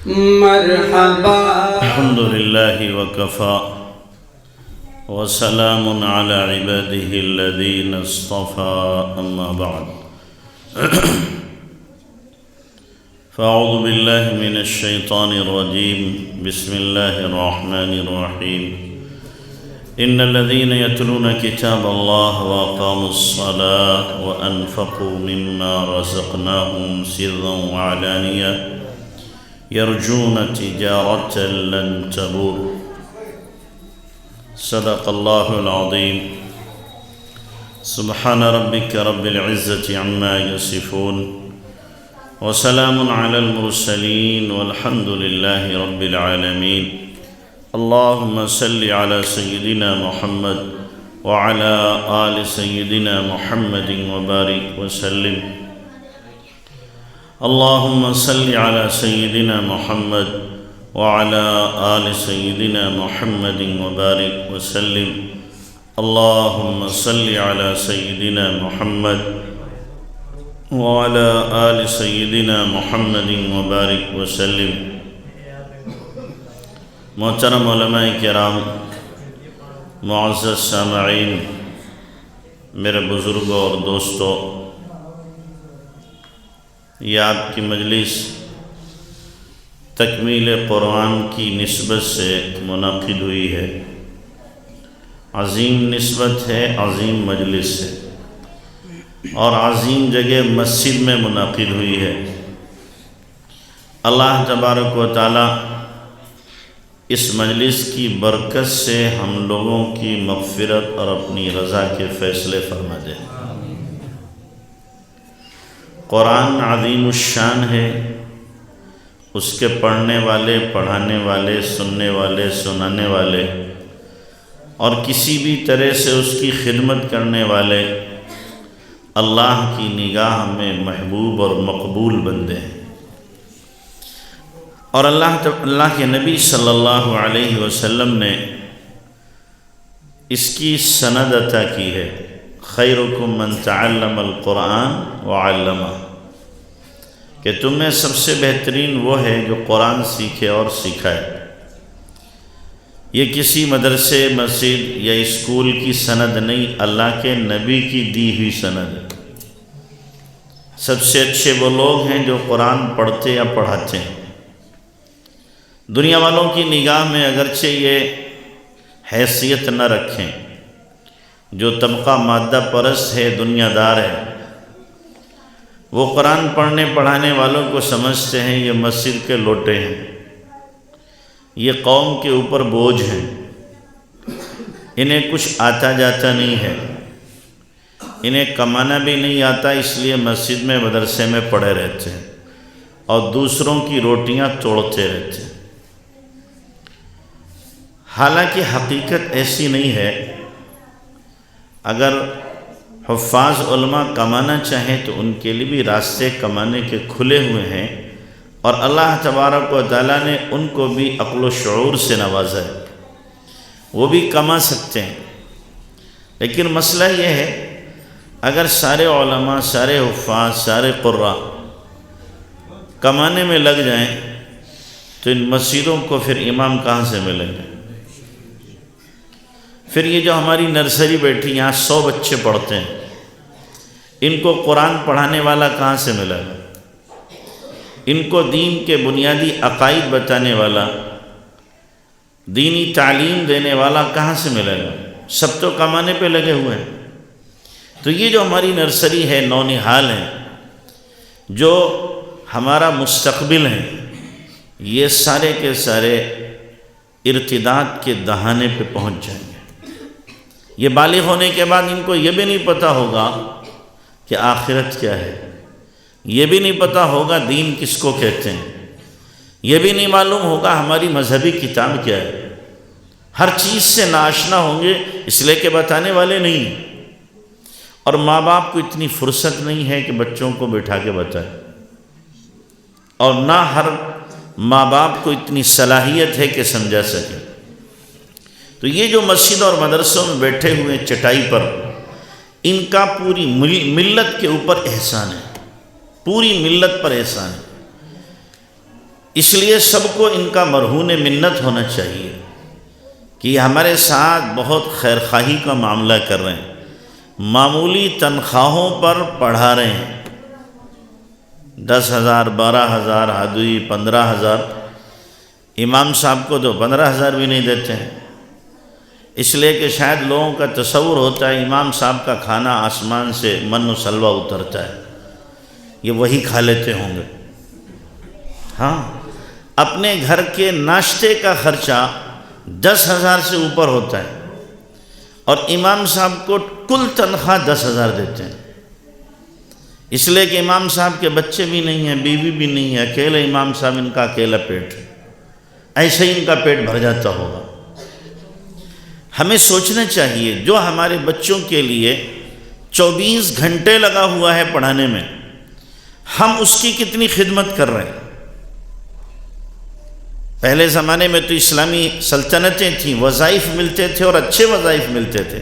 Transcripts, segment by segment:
مرحبا الحمد لله وكفى وسلام على عباده الذين اصطفى أما بعد فأعوذ بالله من الشيطان الرجيم بسم الله الرحمن الرحيم إن الذين يتلون كتاب الله وأقاموا الصلاة وأنفقوا مما رزقناهم سرا وعلانية يرجون تجارة لن تبور صدق الله العظيم سبحان ربك رب العزة عما يصفون وسلام على المرسلين والحمد لله رب العالمين اللهم صل على سيدنا محمد وعلى آل سيدنا محمد وبارك وسلم اللهم صل على سيدنا محمد وعلى آل سيدنا محمد وبارك وسلم اللهم صل على سيدنا محمد وعلى آل سيدنا محمد وبارك وسلم محترم علماء کرام، معزز سامعین، میرے بزرگوں اور دوستوں، یہ آپ کی مجلس تکمیل قرآن کی نسبت سے منعقد ہوئی ہے۔ عظیم نسبت ہے، عظیم مجلس ہے اور عظیم جگہ مسجد میں منعقد ہوئی ہے۔ اللہ تبارک و تعالی اس مجلس کی برکت سے ہم لوگوں کی مغفرت اور اپنی رضا کے فیصلے فرما دے۔ قرآن عظیم الشان ہے، اس کے پڑھنے والے، پڑھانے والے، سننے والے، سنانے والے اور کسی بھی طرح سے اس کی خدمت کرنے والے اللہ کی نگاہ میں محبوب اور مقبول بندے ہیں۔ اور اللہ کے نبی صلی اللہ علیہ وسلم نے اس کی سند عطا کی ہے، خیرکم من تعلم القرآن وعلمہ، کہ تم میں سب سے بہترین وہ ہے جو قرآن سیکھے اور سکھائے۔ یہ کسی مدرسے، مسجد یا اسکول کی سند نہیں، اللہ کے نبی کی دی ہوئی سند ہے۔ سب سے اچھے وہ لوگ ہیں جو قرآن پڑھتے یا پڑھاتے ہیں۔ دنیا والوں کی نگاہ میں اگرچہ یہ حیثیت نہ رکھیں، جو طبقہ مادہ پرست ہے، دنیا دار ہے، وہ قرآن پڑھنے پڑھانے والوں کو سمجھتے ہیں یہ مسجد کے لوٹے ہیں، یہ قوم کے اوپر بوجھ ہیں، انہیں کچھ آتا جاتا نہیں ہے، انہیں کمانا بھی نہیں آتا، اس لیے مسجد میں مدرسے میں پڑھے رہتے ہیں اور دوسروں کی روٹیاں توڑتے رہتے ہیں۔ حالانکہ حقیقت ایسی نہیں ہے۔ اگر حفاظ علماء کمانا چاہیں تو ان کے لیے بھی راستے کمانے کے کھلے ہوئے ہیں، اور اللہ تبارک و تعالیٰ نے ان کو بھی عقل و شعور سے نوازا ہے، وہ بھی کما سکتے ہیں۔ لیکن مسئلہ یہ ہے، اگر سارے علماء، سارے حفاظ، سارے قراء کمانے میں لگ جائیں تو ان مسجدوں کو پھر امام کہاں سے ملیں گے؟ پھر یہ جو ہماری نرسری بیٹھی یہاں 100 بچے پڑھتے ہیں، ان کو قرآن پڑھانے والا کہاں سے ملا گا؟ ان کو دین کے بنیادی عقائد بتانے والا، دینی تعلیم دینے والا کہاں سے ملے گا؟ سب تو کمانے پہ لگے ہوئے ہیں۔ تو یہ جو ہماری نرسری ہے، نونہال ہے، جو ہمارا مستقبل ہے، یہ سارے کے سارے ارتداد کے دہانے پہ پہنچ جائیں گے۔ یہ بالغ ہونے کے بعد ان کو یہ بھی نہیں پتہ ہوگا کہ آخرت کیا ہے، یہ بھی نہیں پتہ ہوگا دین کس کو کہتے ہیں، یہ بھی نہیں معلوم ہوگا ہماری مذہبی کتاب کیا ہے۔ ہر چیز سے ناآشنا ہوں گے، اس لیے کہ بتانے والے نہیں ہیں، اور ماں باپ کو اتنی فرصت نہیں ہے کہ بچوں کو بٹھا کے بتائے، اور نہ ہر ماں باپ کو اتنی صلاحیت ہے کہ سمجھا سکے۔ تو یہ جو مسجد اور مدرسوں میں بیٹھے ہوئے چٹائی پر، ان کا پوری ملت کے اوپر احسان ہے، پوری ملت پر احسان ہے۔ اس لیے سب کو ان کا مرہون منت ہونا چاہیے کہ یہ ہمارے ساتھ بہت خیرخواہی کا معاملہ کر رہے ہیں، معمولی تنخواہوں پر پڑھا رہے ہیں، 10,000 12,000 حدوی 15,000، امام صاحب کو تو 15,000 بھی نہیں دیتے ہیں، اس لیے کہ شاید لوگوں کا تصور ہوتا ہے امام صاحب کا کھانا آسمان سے من و سلوہ اترتا ہے، یہ وہی کھا لیتے ہوں گے۔ ہاں، اپنے گھر کے ناشتے کا خرچہ 10,000 سے اوپر ہوتا ہے اور امام صاحب کو کل تنخواہ 10,000 دیتے ہیں، اس لیے کہ امام صاحب کے بچے بھی نہیں ہیں، بیوی بھی نہیں ہے، اکیلے امام صاحب، ان کا اکیلا پیٹ ہے، ایسے ہی ان کا پیٹ بھر جاتا ہوگا۔ ہمیں سوچنا چاہیے جو ہمارے بچوں کے لیے 24 گھنٹے لگا ہوا ہے پڑھانے میں، ہم اس کی کتنی خدمت کر رہے ہیں۔ پہلے زمانے میں تو اسلامی سلطنتیں تھیں، وظائف ملتے تھے اور اچھے وظائف ملتے تھے،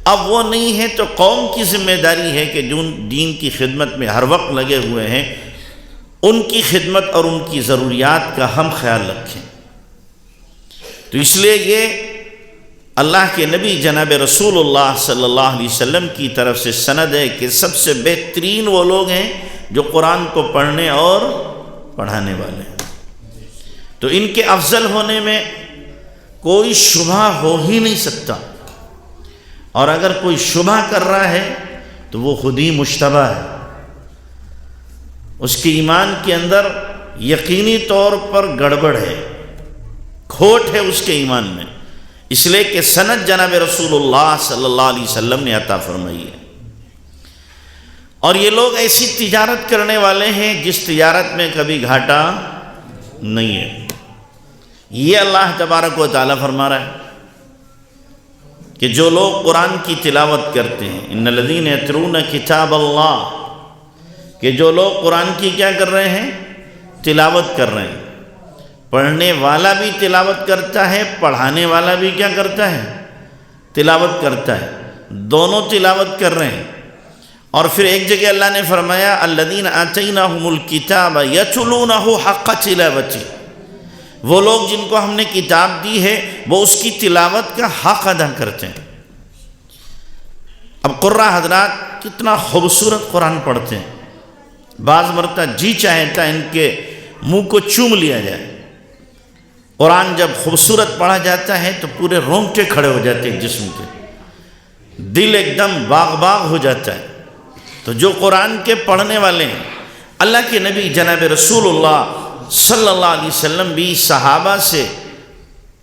اب وہ نہیں ہے، تو قوم کی ذمہ داری ہے کہ جو دین کی خدمت میں ہر وقت لگے ہوئے ہیں ان کی خدمت اور ان کی ضروریات کا ہم خیال رکھیں۔ تو اس لیے یہ اللہ کے نبی جناب رسول اللہ صلی اللہ علیہ وسلم کی طرف سے سند ہے کہ سب سے بہترین وہ لوگ ہیں جو قرآن کو پڑھنے اور پڑھانے والے ہیں، تو ان کے افضل ہونے میں کوئی شبہ ہو ہی نہیں سکتا، اور اگر کوئی شبہ کر رہا ہے تو وہ خود ہی مشتبہ ہے، اس کے ایمان کے اندر یقینی طور پر گڑبڑ ہے، کھوٹ ہے اس کے ایمان میں، اس لیے کہ سند جناب رسول اللہ صلی اللہ علیہ وسلم نے عطا فرمائی ہے۔ اور یہ لوگ ایسی تجارت کرنے والے ہیں جس تجارت میں کبھی گھاٹا نہیں ہے، یہ اللہ تبارک و تعالیٰ فرما رہا ہے کہ جو لوگ قرآن کی تلاوت کرتے ہیں، ان الذین یتلون کتاب اللہ، کہ جو لوگ قرآن کی کیا کر رہے ہیں؟ تلاوت کر رہے ہیں۔ پڑھنے والا بھی تلاوت کرتا ہے، پڑھانے والا بھی کیا کرتا ہے؟ تلاوت کرتا ہے، دونوں تلاوت کر رہے ہیں۔ اور پھر ایک جگہ اللہ نے فرمایا الذین آتیناہم الکتاب یتلونہ حق تلاوتہ، وہ لوگ جن کو ہم نے کتاب دی ہے وہ اس کی تلاوت کا حق ادا کرتے ہیں۔ اب قراء حضرات کتنا خوبصورت قرآن پڑھتے ہیں، بعض مرتبہ جی چاہتا ہے ان کے منہ کو چوم لیا جائے۔ قرآن جب خوبصورت پڑھا جاتا ہے تو پورے رونگٹے کھڑے ہو جاتے ہیں جسم کے، دل ایک دم باغ باغ ہو جاتا ہے۔ تو جو قرآن کے پڑھنے والے ہیں، اللہ کے نبی جناب رسول اللہ صلی اللہ علیہ وسلم بھی صحابہ سے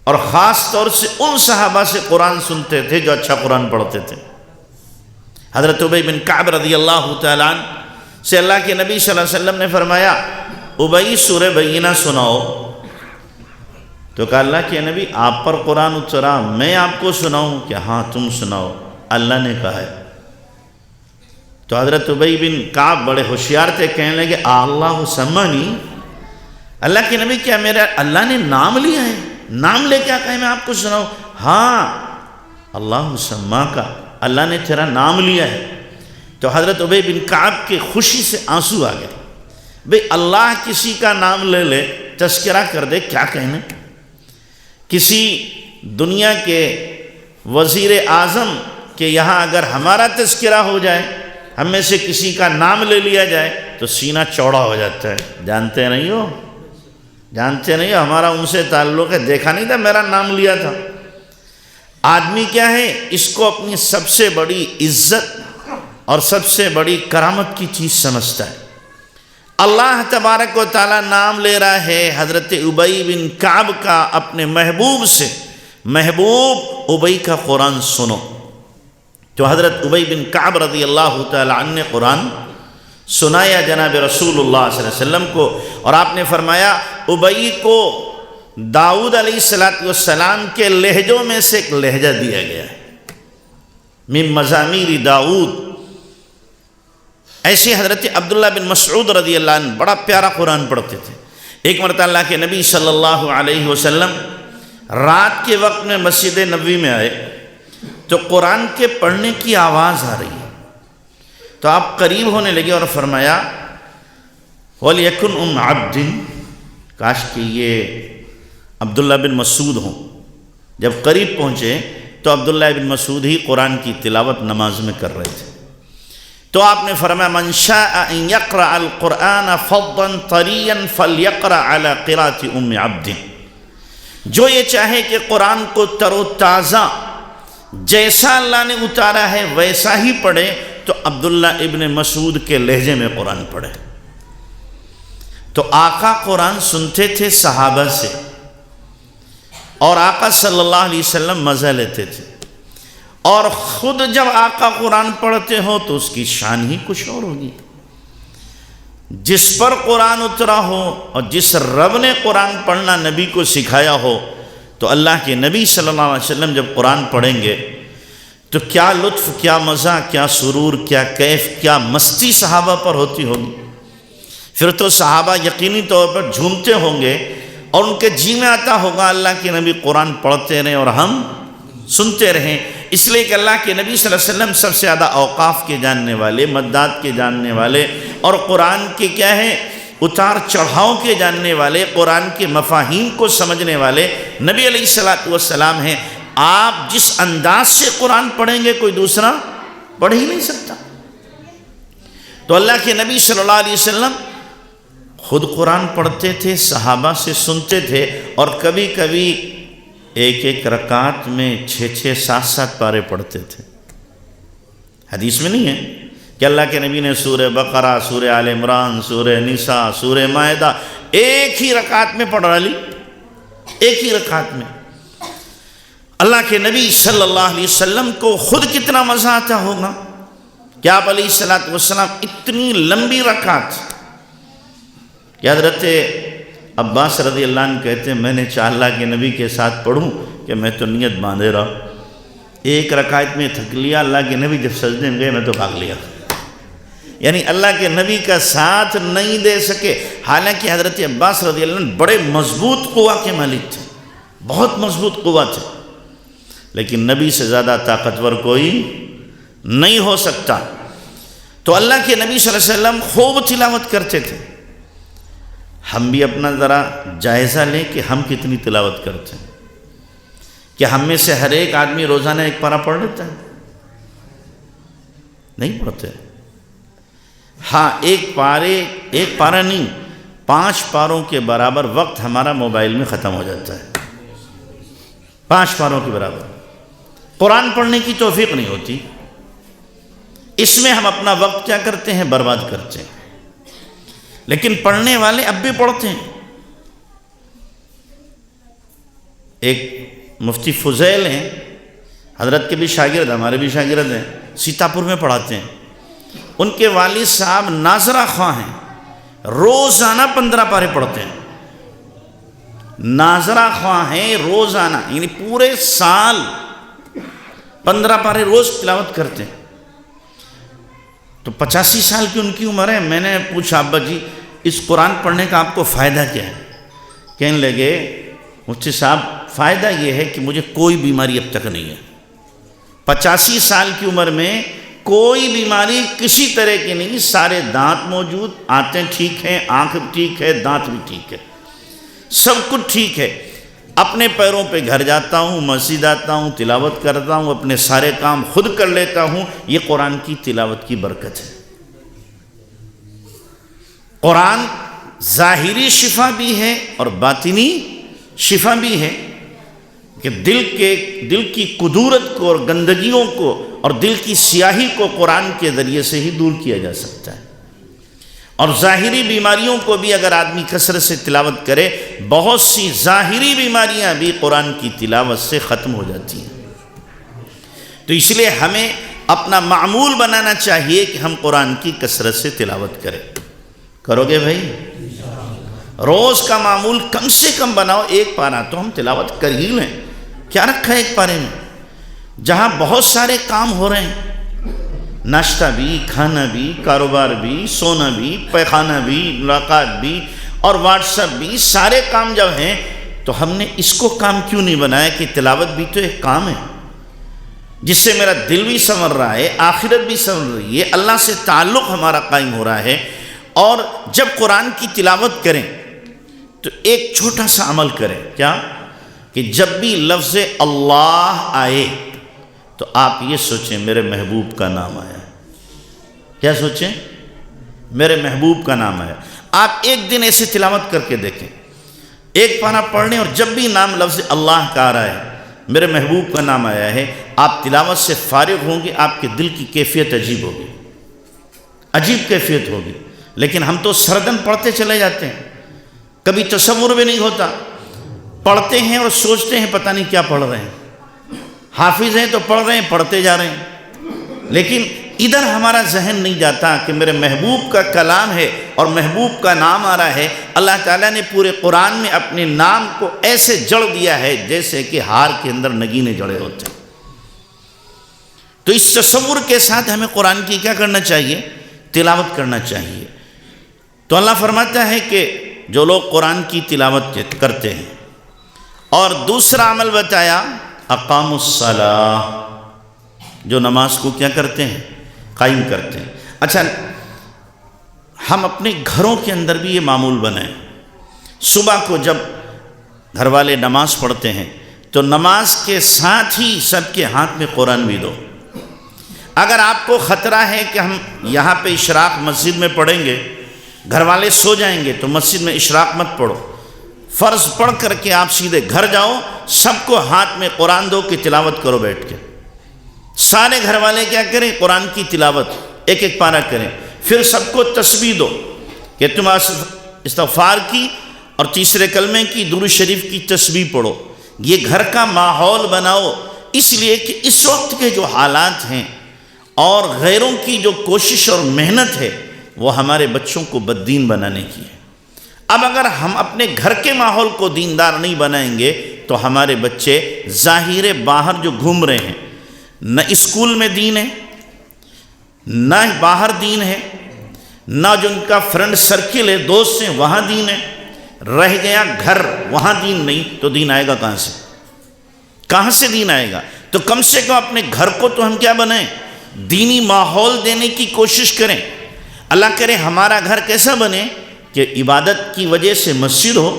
اور خاص طور سے ان صحابہ سے قرآن سنتے تھے جو اچھا قرآن پڑھتے تھے۔ حضرت ابی بن کعب رضی اللہ تعالیٰ عنہ سے اللہ کے نبی صلی اللہ علیہ وسلم نے فرمایا ابی سورہ بینہ سناؤ، تو کہا اللہ کے نبی آپ پر قرآن اترا، میں آپ کو سناؤں؟ کہ ہاں تم سناؤ، اللہ نے کہا ہے۔ تو حضرت ابی بن کعب بڑے ہوشیار تھے، کہنے لگے اللہ سمانی، اللہ کے نبی کیا میرا اللہ نے نام لیا ہے؟ نام لے کیا کہے میں آپ کو سناؤں؟ ہاں اللہ سما کا، اللہ نے تیرا نام لیا ہے۔ تو حضرت ابی بن کعب کی خوشی سے آنسو آ گئے، بھئی اللہ کسی کا نام لے لے، تذکرہ کر دے، کیا کہنے؟ کسی دنیا کے وزیر اعظم کے یہاں اگر ہمارا تذکرہ ہو جائے، ہم میں سے کسی کا نام لے لیا جائے تو سینہ چوڑا ہو جاتا ہے، جانتے نہیں ہو؟ جانتے نہیں ہو ہمارا ان سے تعلق ہے، دیکھا نہیں تھا میرا نام لیا تھا۔ آدمی کیا ہے؟ اس کو اپنی سب سے بڑی عزت اور سب سے بڑی کرامت کی چیز سمجھتا ہے۔ اللہ تبارک و تعالیٰ نام لے رہا ہے حضرت ابی بن کعب کا اپنے محبوب سے، محبوب ابی کا قرآن سنو۔ تو حضرت ابی بن کعب رضی اللہ تعالیٰ عنہ نے قرآن سنایا جناب رسول اللہ صلی اللہ علیہ وسلم کو، اور آپ نے فرمایا ابی کو داؤد علیہ السلام کے لہجوں میں سے ایک لہجہ دیا گیا ہے، من مزامیر داؤد۔ ایسے حضرت عبداللہ بن مسعود رضی اللہ عنہ بڑا پیارا قرآن پڑھتے تھے۔ ایک مرتبہ اللہ کے نبی صلی اللہ علیہ وسلم رات کے وقت میں مسجد نبوی میں آئے تو قرآن کے پڑھنے کی آواز آ رہی ہے، تو آپ قریب ہونے لگے اور فرمایا وَلْيَكُنْ عَبْدٍ، کاش کہ یہ عبداللہ بن مسعود ہوں۔ جب قریب پہنچے تو عبداللہ بن مسعود ہی قرآن کی تلاوت نماز میں کر رہے تھے۔ تو آپ نے فرمایا من شاء ان یقرأ القرآن فضا طریا فلیقرأ علی قراءۃ ام عبد، جو یہ چاہے کہ قرآن کو تر و تازہ جیسا اللہ نے اتارا ہے ویسا ہی پڑھے تو عبداللہ ابن مسعود کے لہجے میں قرآن پڑھے۔ تو آقا قرآن سنتے تھے صحابہ سے، اور آقا صلی اللہ علیہ وسلم مزہ لیتے تھے، اور خود جب آقا قرآن پڑھتے ہو تو اس کی شان ہی کچھ اور ہوگی۔ جس پر قرآن اترا ہو اور جس رب نے قرآن پڑھنا نبی کو سکھایا ہو، تو اللہ کے نبی صلی اللہ علیہ وسلم جب قرآن پڑھیں گے تو کیا لطف، کیا مزہ، کیا سرور، کیا کیف، کیا مستی صحابہ پر ہوتی ہوگی۔ پھر تو صحابہ یقینی طور پر جھومتے ہوں گے اور ان کے جی میں آتا ہوگا اللہ کے نبی قرآن پڑھتے رہیں اور ہم سنتے رہیں، اس لیے کہ اللہ کے نبی صلی اللہ علیہ وسلم سب سے زیادہ اوقاف کے جاننے والے، مدات کے جاننے والے، اور قرآن کے کیا ہے اتار چڑھاؤ کے جاننے والے، قرآن کے مفاہیم کو سمجھنے والے نبی علیہ السلام ہیں۔ آپ جس انداز سے قرآن پڑھیں گے کوئی دوسرا پڑھ ہی نہیں سکتا۔ تو اللہ کے نبی صلی اللہ علیہ وسلم خود قرآن پڑھتے تھے، صحابہ سے سنتے تھے، اور کبھی کبھی ایک ایک رکعت میں 6 7 7 پارے پڑھتے تھے۔ حدیث میں نہیں ہے کہ اللہ کے نبی نے سورہ بقرہ، سورہ آل عمران، سورہ نساء، سورہ مائدہ ایک ہی رکعت میں پڑھ لی، ایک ہی رکعت میں۔ اللہ کے نبی صلی اللہ علیہ وسلم کو خود کتنا مزہ آتا ہوگا کہ آپ علیہ السلام اتنی لمبی رکعت۔ کہ حضرت عباس رضی اللہ عنہ کہتے ہیں میں نے چاہا اللہ کے نبی کے ساتھ پڑھوں کہ میں تو نیت باندھے رہا، ایک رکعت میں تھک لیا، اللہ کے نبی جب سجدے میں گئے میں تو بھاگ لیا، یعنی اللہ کے نبی کا ساتھ نہیں دے سکے۔ حالانکہ حضرت عباس رضی اللہ عنہ بڑے مضبوط قوہ کے مالک تھے، بہت مضبوط قوہ تھے، لیکن نبی سے زیادہ طاقتور کوئی نہیں ہو سکتا۔ تو اللہ کے نبی صلی اللہ علیہ وسلم خوب تلاوت کرتے تھے۔ ہم بھی اپنا ذرا جائزہ لیں کہ ہم کتنی تلاوت کرتے ہیں۔ کہ ہم میں سے ہر ایک آدمی روزانہ ایک پارہ پڑھ لیتا ہے؟ نہیں پڑھتے۔ ہاں ایک پارہ نہیں، 5 پاروں کے برابر وقت ہمارا موبائل میں ختم ہو جاتا ہے، 5 پاروں کے برابر قرآن پڑھنے کی توفیق نہیں ہوتی۔ اس میں ہم اپنا وقت کیا کرتے ہیں؟ برباد کرتے ہیں۔ لیکن پڑھنے والے اب بھی پڑھتے ہیں۔ ایک مفتی فضیل ہیں، حضرت کے بھی شاگرد، ہمارے بھی شاگرد ہیں، سیتاپور میں پڑھاتے ہیں۔ ان کے والد صاحب ناظرہ خواں ہیں، روزانہ 15 پارے پڑھتے ہیں۔ ناظرہ خواں ہیں، روزانہ یعنی پورے سال 15 پارے روز تلاوت کرتے ہیں۔ تو 85 سال کی ان کی عمر ہے۔ میں نے پوچھا ابا جی اس قرآن پڑھنے کا آپ کو فائدہ کیا ہے؟ کہنے لگے مفتی صاحب فائدہ یہ ہے کہ مجھے کوئی بیماری اب تک نہیں ہے، 85 سال کی عمر میں کوئی بیماری کسی طرح کی نہیں، سارے دانت موجود، آنتیں ٹھیک ہیں، آنکھ ٹھیک ہے، دانت بھی ٹھیک ہے، سب کچھ ٹھیک ہے۔ اپنے پیروں پہ گھر جاتا ہوں، مسجد آتا ہوں، تلاوت کرتا ہوں، اپنے سارے کام خود کر لیتا ہوں۔ یہ قرآن کی تلاوت کی برکت ہے۔ قرآن ظاہری شفا بھی ہے اور باطنی شفا بھی ہے کہ دل کی کدورت کو اور گندگیوں کو اور دل کی سیاہی کو قرآن کے ذریعے سے ہی دور کیا جا سکتا ہے۔ اور ظاہری بیماریوں کو بھی اگر آدمی کثرت سے تلاوت کرے، بہت سی ظاہری بیماریاں بھی قرآن کی تلاوت سے ختم ہو جاتی ہیں۔ تو اس لیے ہمیں اپنا معمول بنانا چاہیے کہ ہم قرآن کی کثرت سے تلاوت کریں۔ کرو گے بھائی؟ روز کا معمول کم سے کم بناؤ، 1 پارہ تو ہم تلاوت کر ہی لیں۔ کیا رکھا ہے 1 پارے میں؟ جہاں بہت سارے کام ہو رہے ہیں، ناشتہ بھی، کھانا بھی، کاروبار بھی، سونا بھی، پیخانہ بھی، ملاقات بھی اور واٹس ایپ بھی، سارے کام جب ہیں تو ہم نے اس کو کام کیوں نہیں بنایا کہ تلاوت بھی تو ایک کام ہے جس سے میرا دل بھی سنور رہا ہے، آخرت بھی سنور رہی ہے، اللہ سے تعلق ہمارا قائم ہو رہا ہے۔ اور جب قرآن کی تلاوت کریں تو ایک چھوٹا سا عمل کریں، کیا کہ جب بھی لفظ اللہ آئے تو آپ یہ سوچیں میرے محبوب کا نام آیا۔ کیا سوچیں؟ میرے محبوب کا نام آیا۔ آپ ایک دن ایسے تلاوت کر کے دیکھیں، ایک پارہ پڑھ لیں، اور جب بھی نام لفظ اللہ کا آ رہا ہے، میرے محبوب کا نام آیا ہے، آپ تلاوت سے فارغ ہوں گے، آپ کے دل کی کیفیت عجیب ہوگی، عجیب کیفیت ہوگی۔ لیکن ہم تو سردن پڑھتے چلے جاتے ہیں، کبھی تصور بھی نہیں ہوتا، پڑھتے ہیں اور سوچتے ہیں پتہ نہیں کیا پڑھ رہے ہیں، حافظ ہیں تو پڑھ رہے ہیں، پڑھتے جا رہے ہیں، لیکن ادھر ہمارا ذہن نہیں جاتا کہ میرے محبوب کا کلام ہے اور محبوب کا نام آ رہا ہے۔ اللہ تعالیٰ نے پورے قرآن میں اپنے نام کو ایسے جڑ دیا ہے جیسے کہ ہار کے اندر نگینے جڑے ہوتے ہیں۔ تو اس تصور کے ساتھ ہمیں قرآن کی کیا کرنا چاہیے؟ تلاوت کرنا چاہیے۔ تو اللہ فرماتا ہے کہ جو لوگ قرآن کی تلاوت کرتے ہیں، اور دوسرا عمل بتایا اقاموا الصلاۃ، جو نماز کو کیا کرتے ہیں؟ قائم کرتے ہیں۔ اچھا، ہم اپنے گھروں کے اندر بھی یہ معمول بنائیں، صبح کو جب گھر والے نماز پڑھتے ہیں تو نماز کے ساتھ ہی سب کے ہاتھ میں قرآن بھی دو۔ اگر آپ کو خطرہ ہے کہ ہم یہاں پہ اشراق مسجد میں پڑھیں گے، گھر والے سو جائیں گے، تو مسجد میں اشراق مت پڑھو، فرض پڑھ کر کے آپ سیدھے گھر جاؤ، سب کو ہاتھ میں قرآن دو کہ تلاوت کرو بیٹھ کے۔ سارے گھر والے کیا کریں؟ قرآن کی تلاوت ایک ایک پارہ کریں، پھر سب کو تسبیح دو کہ تم استغفار کی اور تیسرے کلمے کی درود شریف کی تسبیح پڑھو۔ یہ گھر کا ماحول بناؤ، اس لیے کہ اس وقت کے جو حالات ہیں اور غیروں کی جو کوشش اور محنت ہے وہ ہمارے بچوں کو بددین بنانے کی ہے۔ اب اگر ہم اپنے گھر کے ماحول کو دیندار نہیں بنائیں گے تو ہمارے بچے ظاہر باہر جو گھوم رہے ہیں، نہ اسکول میں دین ہے، نہ باہر دین ہے، نہ جو ان کا فرینڈ سرکل ہے، دوست ہیں، وہاں دین ہے، رہ گیا گھر، وہاں دین نہیں، تو دین آئے گا کہاں سے؟ کہاں سے دین آئے گا؟ تو کم سے کم اپنے گھر کو تو ہم کیا بنائیں؟ دینی ماحول دینے کی کوشش کریں۔ اللہ کرے ہمارا گھر کیسا بنے کہ عبادت کی وجہ سے مسجد ہو،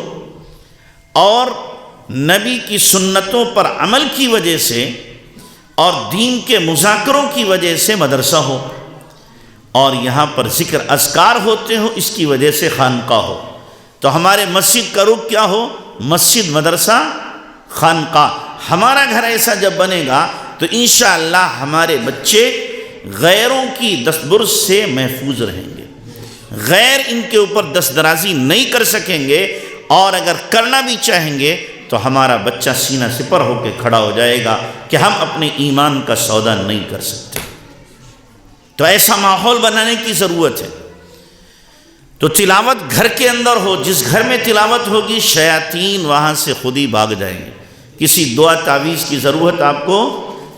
اور نبی کی سنتوں پر عمل کی وجہ سے اور دین کے مذاکروں کی وجہ سے مدرسہ ہو، اور یہاں پر ذکر اذکار ہوتے ہو، اس کی وجہ سے خانقاہ ہو۔ تو ہمارے مسجد کا رخ کیا ہو؟ مسجد، مدرسہ، خانقاہ۔ ہمارا گھر ایسا جب بنے گا تو انشاءاللہ ہمارے بچے غیروں کی دستبرد سے محفوظ رہیں گے، غیر ان کے اوپر دست درازی نہیں کر سکیں گے، اور اگر کرنا بھی چاہیں گے تو ہمارا بچہ سینہ سپر ہو کے کھڑا ہو جائے گا کہ ہم اپنے ایمان کا سودا نہیں کر سکتے۔ تو ایسا ماحول بنانے کی ضرورت ہے۔ تو تلاوت گھر کے اندر ہو، جس گھر میں تلاوت ہوگی شیاطین وہاں سے خود ہی بھاگ جائیں گے، کسی دعا تعویذ کی ضرورت آپ کو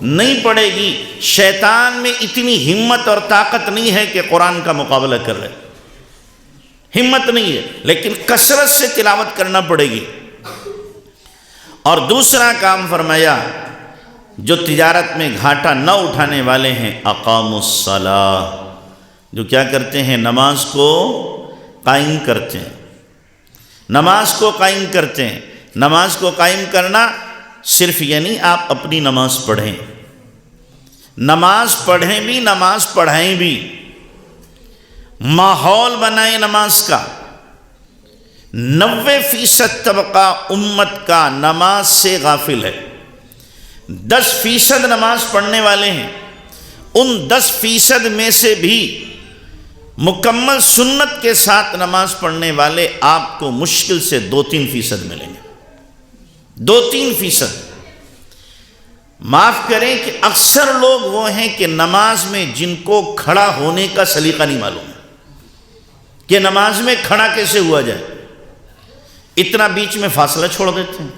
نہیں پڑے گی۔ شیطان میں اتنی ہمت اور طاقت نہیں ہے کہ قرآن کا مقابلہ کر رہے، ہمت نہیں ہے، لیکن کثرت سے تلاوت کرنا پڑے گی۔ اور دوسرا کام فرمایا، جو تجارت میں گھاٹا نہ اٹھانے والے ہیں، اقاموا الصلاۃ، جو کیا کرتے ہیں؟ نماز کو قائم کرتے ہیں، نماز کو قائم کرتے ہیں۔ نماز کو قائم کرنا صرف یعنی آپ اپنی نماز پڑھیں، نماز پڑھیں بھی، نماز پڑھائیں بھی، ماحول بنائیں نماز کا۔ 90% طبقہ امت کا نماز سے غافل ہے، 10% نماز پڑھنے والے ہیں، ان 10% میں سے بھی مکمل سنت کے ساتھ نماز پڑھنے والے آپ کو مشکل سے 2-3% ملیں گے، 2-3%۔ معاف کریں کہ اکثر لوگ وہ ہیں کہ نماز میں جن کو کھڑا ہونے کا سلیقہ نہیں معلوم ہے کہ نماز میں کھڑا کیسے ہوا جائے، اتنا بیچ میں فاصلہ چھوڑ دیتے ہیں۔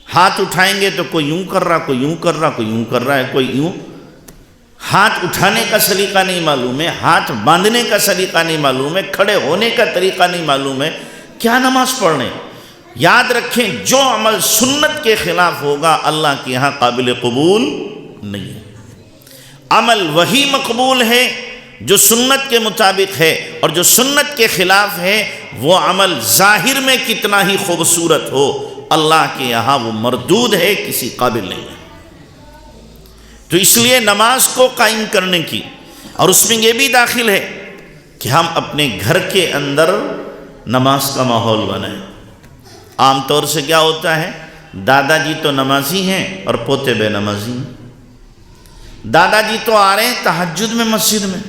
ہاتھ اٹھائیں گے تو کوئی یوں کر رہا، کوئی یوں کر رہا، کوئی یوں کر رہا ہے، کوئی یوں۔ ہاتھ اٹھانے کا سلیقہ نہیں معلوم ہے، ہاتھ باندھنے کا سلیقہ نہیں معلوم ہے، کھڑے ہونے کا طریقہ نہیں معلوم ہے، کیا نماز پڑھنے؟ یاد رکھیں، جو عمل سنت کے خلاف ہوگا اللہ کے یہاں قابل قبول نہیں ہے۔ عمل وہی مقبول ہے جو سنت کے مطابق ہے اور جو سنت کے خلاف ہے وہ عمل ظاہر میں کتنا ہی خوبصورت ہو، اللہ کے یہاں وہ مردود ہے، کسی قابل نہیں ہے۔ تو اس لیے نماز کو قائم کرنے کی، اور اس میں یہ بھی داخل ہے کہ ہم اپنے گھر کے اندر نماز کا ماحول بنائیں۔ عام طور سے کیا ہوتا ہے، دادا جی تو نمازی ہیں اور پوتے بے نمازی ہیں۔ دادا جی تو آ رہے ہیں تہجد میں مسجد میں،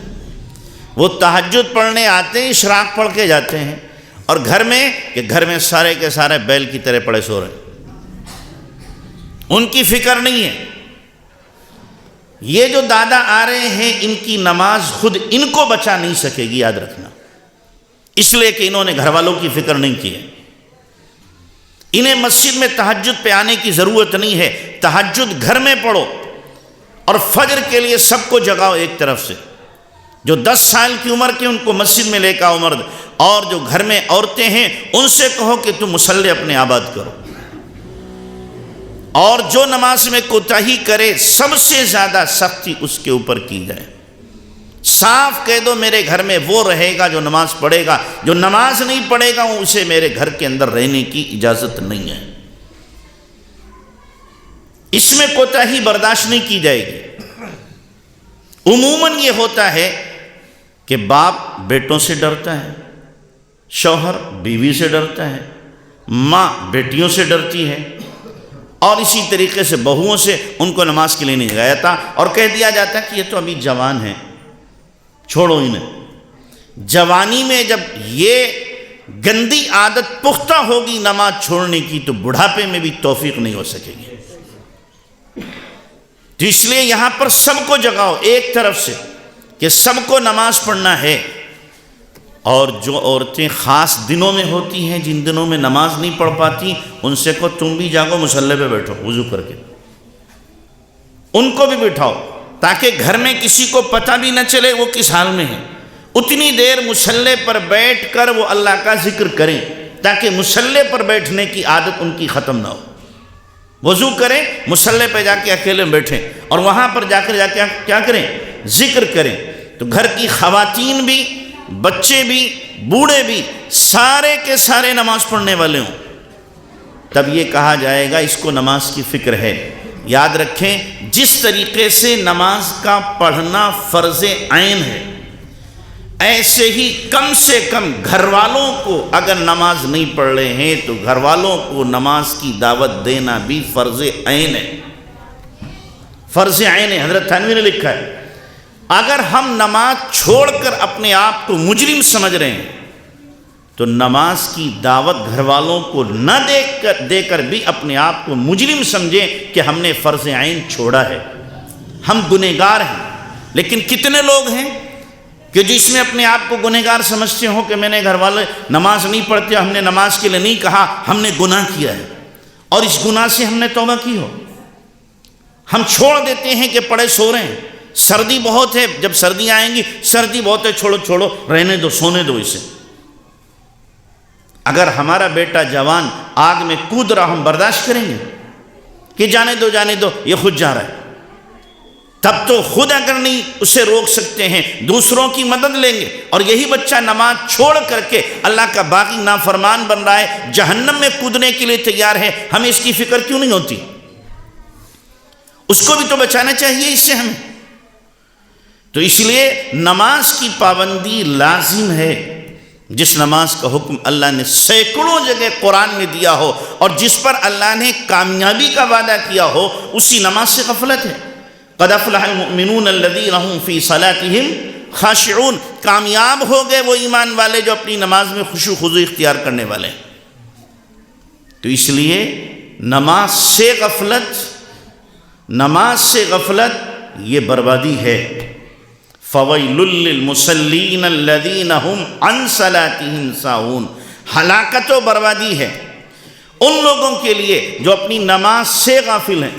وہ تہجد پڑھنے آتے ہیں، اشراق پڑھ کے جاتے ہیں، اور گھر میں سارے کے سارے بیل کی طرح پڑے سو رہے ہیں، ان کی فکر نہیں ہے۔ یہ جو دادا آ رہے ہیں ان کی نماز خود ان کو بچا نہیں سکے گی، یاد رکھنا، اس لیے کہ انہوں نے گھر والوں کی فکر نہیں کی ہے۔ انہیں مسجد میں تہجد پہ آنے کی ضرورت نہیں ہے، تہجد گھر میں پڑھو، اور فجر کے لیے سب کو جگاؤ ایک طرف سے، جو 10 سال کی عمر کے ان کو مسجد میں لے کے آؤ مرد، اور جو گھر میں عورتیں ہیں ان سے کہو کہ تم مصلی اپنے آباد کرو، اور جو نماز میں کوتاہی کرے سب سے زیادہ سختی اس کے اوپر کی جائے۔ صاف کہہ دو میرے گھر میں وہ رہے گا جو نماز پڑھے گا، جو نماز نہیں پڑھے گا اسے میرے گھر کے اندر رہنے کی اجازت نہیں ہے۔ اس میں کوتاہی برداشت نہیں کی جائے گی۔ عموماً یہ ہوتا ہے کہ باپ بیٹوں سے ڈرتا ہے، شوہر بیوی سے ڈرتا ہے، ماں بیٹیوں سے ڈرتی ہے، اور اسی طریقے سے بہوؤں سے ان کو نماز کے لیے نہیں گیا جاتا، اور کہہ دیا جاتا ہے کہ یہ تو ابھی جوان ہیں، چھوڑو انہیں۔ جوانی میں جب یہ گندی عادت پختہ ہوگی نماز چھوڑنے کی تو بڑھاپے میں بھی توفیق نہیں ہو سکے گی۔ تو اس لیے یہاں پر سب کو جگاؤ ایک طرف سے کہ سب کو نماز پڑھنا ہے، اور جو عورتیں خاص دنوں میں ہوتی ہیں جن دنوں میں نماز نہیں پڑھ پاتی ان سے کو تم بھی جاگو مصلی پہ بیٹھو وضو کر کے، ان کو بھی بٹھاؤ تاکہ گھر میں کسی کو پتہ بھی نہ چلے وہ کس حال میں ہے۔ اتنی دیر مصلی پر بیٹھ کر وہ اللہ کا ذکر کریں تاکہ مصلی پر بیٹھنے کی عادت ان کی ختم نہ ہو۔ وضو کریں، مصلی پہ جا کے اکیلے بیٹھیں، اور وہاں پر جا کے کیا کریں، ذکر کریں۔ تو گھر کی خواتین بھی، بچے بھی، بوڑھے بھی، سارے کے سارے نماز پڑھنے والے ہوں، تب یہ کہا جائے گا اس کو نماز کی فکر ہے۔ یاد رکھیں جس طریقے سے نماز کا پڑھنا فرض عین ہے، ایسے ہی کم سے کم گھر والوں کو اگر نماز نہیں پڑھ رہے ہیں تو گھر والوں کو نماز کی دعوت دینا بھی فرض عین ہے، فرض عین ہے۔ حضرت تھانوی نے لکھا ہے اگر ہم نماز چھوڑ کر اپنے آپ کو مجرم سمجھ رہے ہیں تو نماز کی دعوت گھر والوں کو نہ دے کر بھی اپنے آپ کو مجرم سمجھیں کہ ہم نے فرض عین چھوڑا ہے، ہم گنہگار ہیں۔ لیکن کتنے لوگ ہیں کہ جو اس میں اپنے آپ کو گنہگار سمجھتے ہوں کہ میں نے گھر والے نماز نہیں پڑھتے، ہم نے نماز کے لیے نہیں کہا، ہم نے گناہ کیا ہے اور اس گناہ سے ہم نے توبہ کی ہو، ہم چھوڑ دیتے ہیں کہ پڑے سو رہے ہیں، سردی بہت ہے، جب سردیاں آئیں گی سردی بہت ہے، چھوڑو رہنے دو، سونے دو اسے۔ اگر ہمارا بیٹا جوان آگ میں کود رہا ہم برداشت کریں گے کہ جانے دو یہ خود جا رہا ہے؟ تب تو خود اگر نہیں اسے روک سکتے ہیں دوسروں کی مدد لیں گے۔ اور یہی بچہ نماز چھوڑ کر کے اللہ کا باقی نافرمان بن رہا ہے، جہنم میں کودنے کے لیے تیار ہے، ہمیں اس کی فکر کیوں نہیں ہوتی؟ اس کو بھی تو بچانا چاہیے اس سے ہمیں۔ تو اس لیے نماز کی پابندی لازم ہے، جس نماز کا حکم اللہ نے سینکڑوں جگہ قرآن میں دیا ہو اور جس پر اللہ نے کامیابی کا وعدہ کیا ہو، اسی نماز سے غفلت ہے۔ قد افلح المؤمنون الذین هم فی صلاتهم خاشعون، کامیاب ہو گئے وہ ایمان والے جو اپنی نماز میں خشوع و خضوع اختیار کرنے والے ہیں۔ تو اس لیے نماز سے غفلت یہ بربادی ہے۔ فَوَيْلٌ لِّلْمُصَلِّينَ الَّذِينَ هُمْ عَنْ صَلَاتِهِمْ سَاهُونَ، ہلاکت و بربادی ہے ان لوگوں کے لیے جو اپنی نماز سے غافل ہیں۔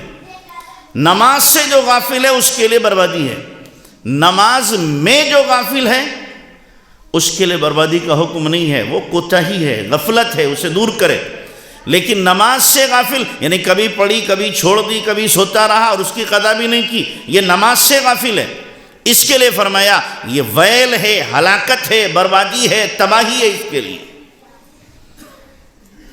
نماز سے جو غافل ہے اس کے لیے بربادی ہے، نماز میں جو غافل ہے اس کے لیے بربادی کا حکم نہیں ہے، وہ کوتاہی ہے، غفلت ہے، اسے دور کرے۔ لیکن نماز سے غافل یعنی کبھی پڑھی، کبھی چھوڑ دی، کبھی سوتا رہا اور اس کی قضا بھی نہیں کی، یہ نماز سے غافل ہے۔ اس کے لیے فرمایا یہ ویل ہے، ہلاکت ہے، بربادی ہے، تباہی ہے اس کے لیے۔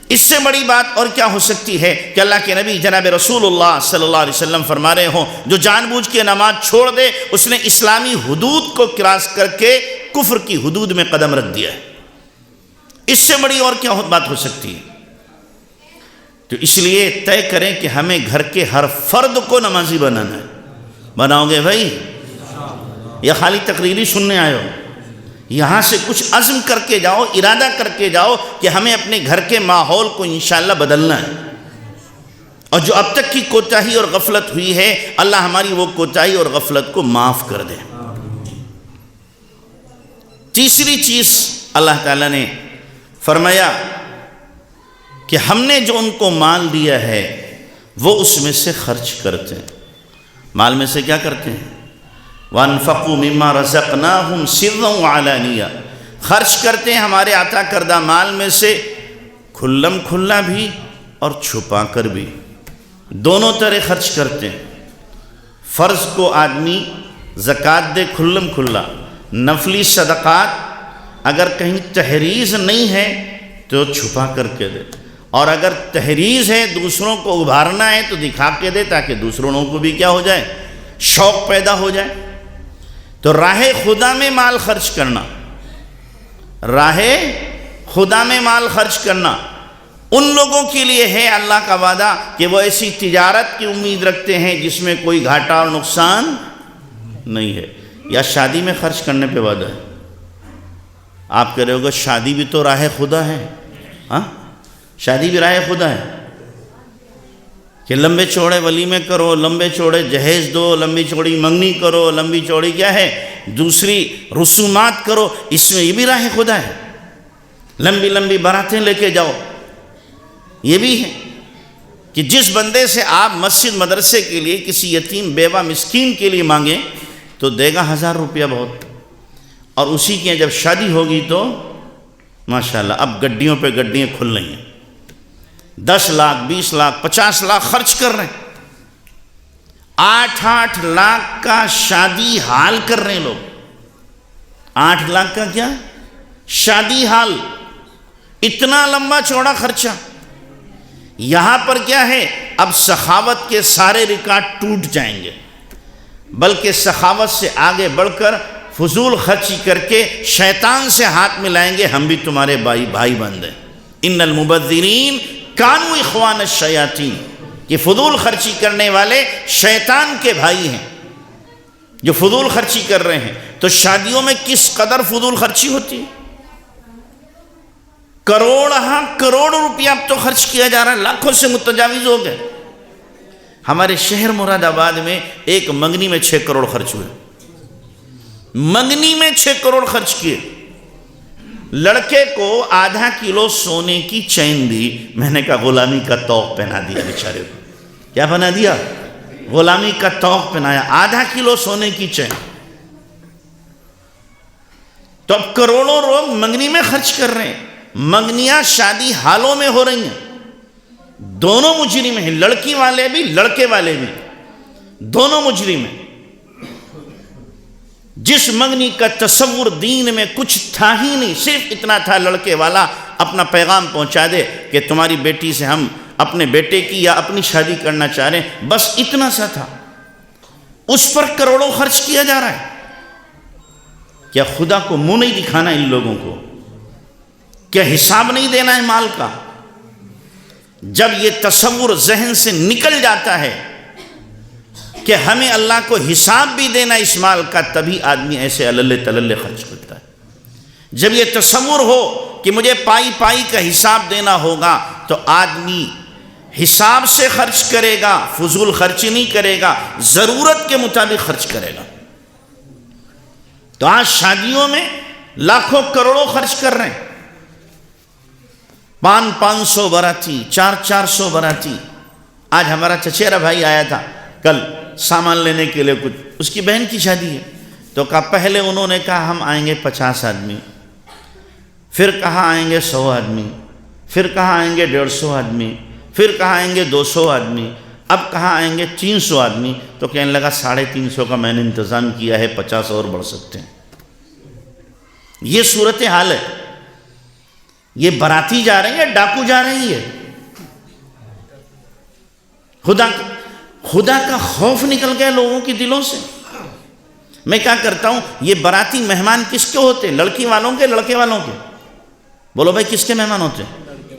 اس سے بڑی بات اور کیا ہو سکتی ہے کہ اللہ کے نبی جناب رسول اللہ صلی اللہ علیہ وسلم فرما رہے ہوں جو جان بوجھ کے نماز چھوڑ دے اس نے اسلامی حدود کو کراس کر کے کفر کی حدود میں قدم رکھ دیا ہے۔ اس سے بڑی اور کیا بات ہو سکتی ہے؟ تو اس لیے طے کریں کہ ہمیں گھر کے ہر فرد کو نمازی بنانا ہے۔ بناؤ گے بھائی؟ یا خالی تقریری سننے آئے ہو؟ یہاں سے کچھ عزم کر کے جاؤ، ارادہ کر کے جاؤ کہ ہمیں اپنے گھر کے ماحول کو انشاءاللہ بدلنا ہے، اور جو اب تک کی کوتاہی اور غفلت ہوئی ہے اللہ ہماری وہ کوتاہی اور غفلت کو معاف کر دے۔ تیسری چیز اللہ تعالیٰ نے فرمایا کہ ہم نے جو ان کو مال دیا ہے وہ اس میں سے خرچ کرتے ہیں۔ مال میں سے کیا کرتے ہیں؟ وَأَنفَقُوا مِمَّا رَزَقْنَاهُمْ سِرًّا وَعَلَانِيَةً، خرچ کرتے ہیں ہمارے عطا کردہ مال میں سے کھلم کھلا بھی اور چھپا کر بھی، دونوں طرح خرچ کرتے ہیں۔ فرض کو آدمی زکوٰۃ دے کھلم کھلا، نفلی صدقات اگر کہیں تحریز نہیں ہے تو چھپا کر کے دے، اور اگر تحریز ہے دوسروں کو ابھارنا ہے تو دکھا کے دے تاکہ دوسروں کو بھی کیا ہو جائے؟ شوق پیدا ہو جائے۔ تو راہ خدا میں مال خرچ کرنا، راہ خدا میں مال خرچ کرنا ان لوگوں کے لیے ہے اللہ کا وعدہ کہ وہ ایسی تجارت کی امید رکھتے ہیں جس میں کوئی گھاٹا اور نقصان نہیں ہے۔ یا شادی میں خرچ کرنے پہ وعدہ ہے؟ آپ کہہ رہے ہو گے شادی بھی تو راہ خدا ہے۔ ہاں، شادی بھی راہ خدا ہے کہ لمبے چوڑے ولیمے کرو، لمبے چوڑے جہیز دو، لمبی چوڑی منگنی کرو، لمبی چوڑی کیا ہے دوسری رسومات کرو، اس میں یہ بھی راہ خدا ہے۔ لمبی لمبی باراتیں لے کے جاؤ، یہ بھی ہے کہ جس بندے سے آپ مسجد مدرسے کے لیے کسی یتیم بیوہ مسکین کے لیے مانگیں تو دے گا 1000 روپیہ بہت، اور اسی کی جب شادی ہوگی تو ماشاءاللہ اب گڈیوں پہ گڈیاں کھل رہی ہیں، 10 لاکھ 20 لاکھ 50 لاکھ خرچ کر رہے ہیں، 8 لاکھ کا شادی حال کر رہے ہیں لوگ۔ 8 لاکھ کا کیا؟ شادی حال، اتنا لمبا چوڑا خرچہ۔ یہاں پر کیا ہے؟ اب سخاوت کے سارے ریکارڈ ٹوٹ جائیں گے، بلکہ سخاوت سے آگے بڑھ کر فضول خرچی کر کے شیطان سے ہاتھ ملائیں گے، ہم بھی تمہارے بھائی بند ہیں۔ ان المبذرین کانوا اخوان الشیاطین، کہ فضول خرچی کرنے والے شیطان کے بھائی ہیں جو فضول خرچی کر رہے ہیں۔ تو شادیوں میں کس قدر فضول خرچی ہوتی ہے؟ کروڑ روپیہ اب تو خرچ کیا جا رہا ہے، لاکھوں سے متجاوز ہو گئے۔ ہمارے شہر مراد آباد میں ایک منگنی میں 6 کروڑ خرچ ہوئے، منگنی میں 6 کروڑ خرچ کیے۔ لڑکے کو ½ کلو سونے کی چین دی، میں نے کہا غلامی کا طوق پہنا دیا بیچارے کو۔ کیا بنا دیا؟ غلامی کا طوق پہنایا، ½ کلو سونے کی چین۔ تو اب کروڑوں لوگ منگنی میں خرچ کر رہے ہیں، منگنیاں شادی حالوں میں ہو رہی ہیں، دونوں مجرم ہیں، لڑکی والے بھی لڑکے والے بھی، دونوں مجرم ہیں۔ جس منگنی کا تصور دین میں کچھ تھا ہی نہیں، صرف اتنا تھا لڑکے والا اپنا پیغام پہنچا دے کہ تمہاری بیٹی سے ہم اپنے بیٹے کی یا اپنی شادی کرنا چاہ رہے ہیں، بس اتنا سا تھا، اس پر کروڑوں خرچ کیا جا رہا ہے۔ کیا خدا کو منہ نہیں دکھانا ان لوگوں کو؟ کیا حساب نہیں دینا ہے مال کا؟ جب یہ تصور ذہن سے نکل جاتا ہے کہ ہمیں اللہ کو حساب بھی دینا اس مال کا، تبھی آدمی ایسے اللے تللے خرچ کرتا ہے۔ جب یہ تصور ہو کہ مجھے پائی کا حساب دینا ہوگا تو آدمی حساب سے خرچ کرے گا، فضول خرچی نہیں کرے گا، ضرورت کے مطابق خرچ کرے گا۔ تو آج شادیوں میں لاکھوں کروڑوں خرچ کر رہے ہیں، 500 باراتی، 400 باراتی۔ آج ہمارا چچیرا بھائی آیا تھا کل سامان لینے کے لیے، کچھ اس کی بہن کی شادی ہے، تو کہا پہلے انہوں نے کہا ہم آئیں گے 50 آدمی، پھر کہا آئیں گے 100 آدمی، پھر کہا آئیں گے 150 آدمی، پھر کہا آئیں گے 200 آدمی، اب کہاں آئیں گے 300 آدمی، تو کہنے لگا 350 کا میں نے انتظام کیا ہے، 50 اور بڑھ سکتے ہیں۔ یہ صورتحال ہے۔ یہ باراتی جا رہے ہیں یا ڈاکو جا رہی ہے؟ خدا کا خوف نکل گیا لوگوں کے دلوں سے۔ میں کیا کرتا ہوں، یہ باراتی مہمان کس کے ہوتے ہیں؟ لڑکی والوں کے، لڑکے والوں کے؟ بولو بھائی کس کے مہمان ہوتے ہیں؟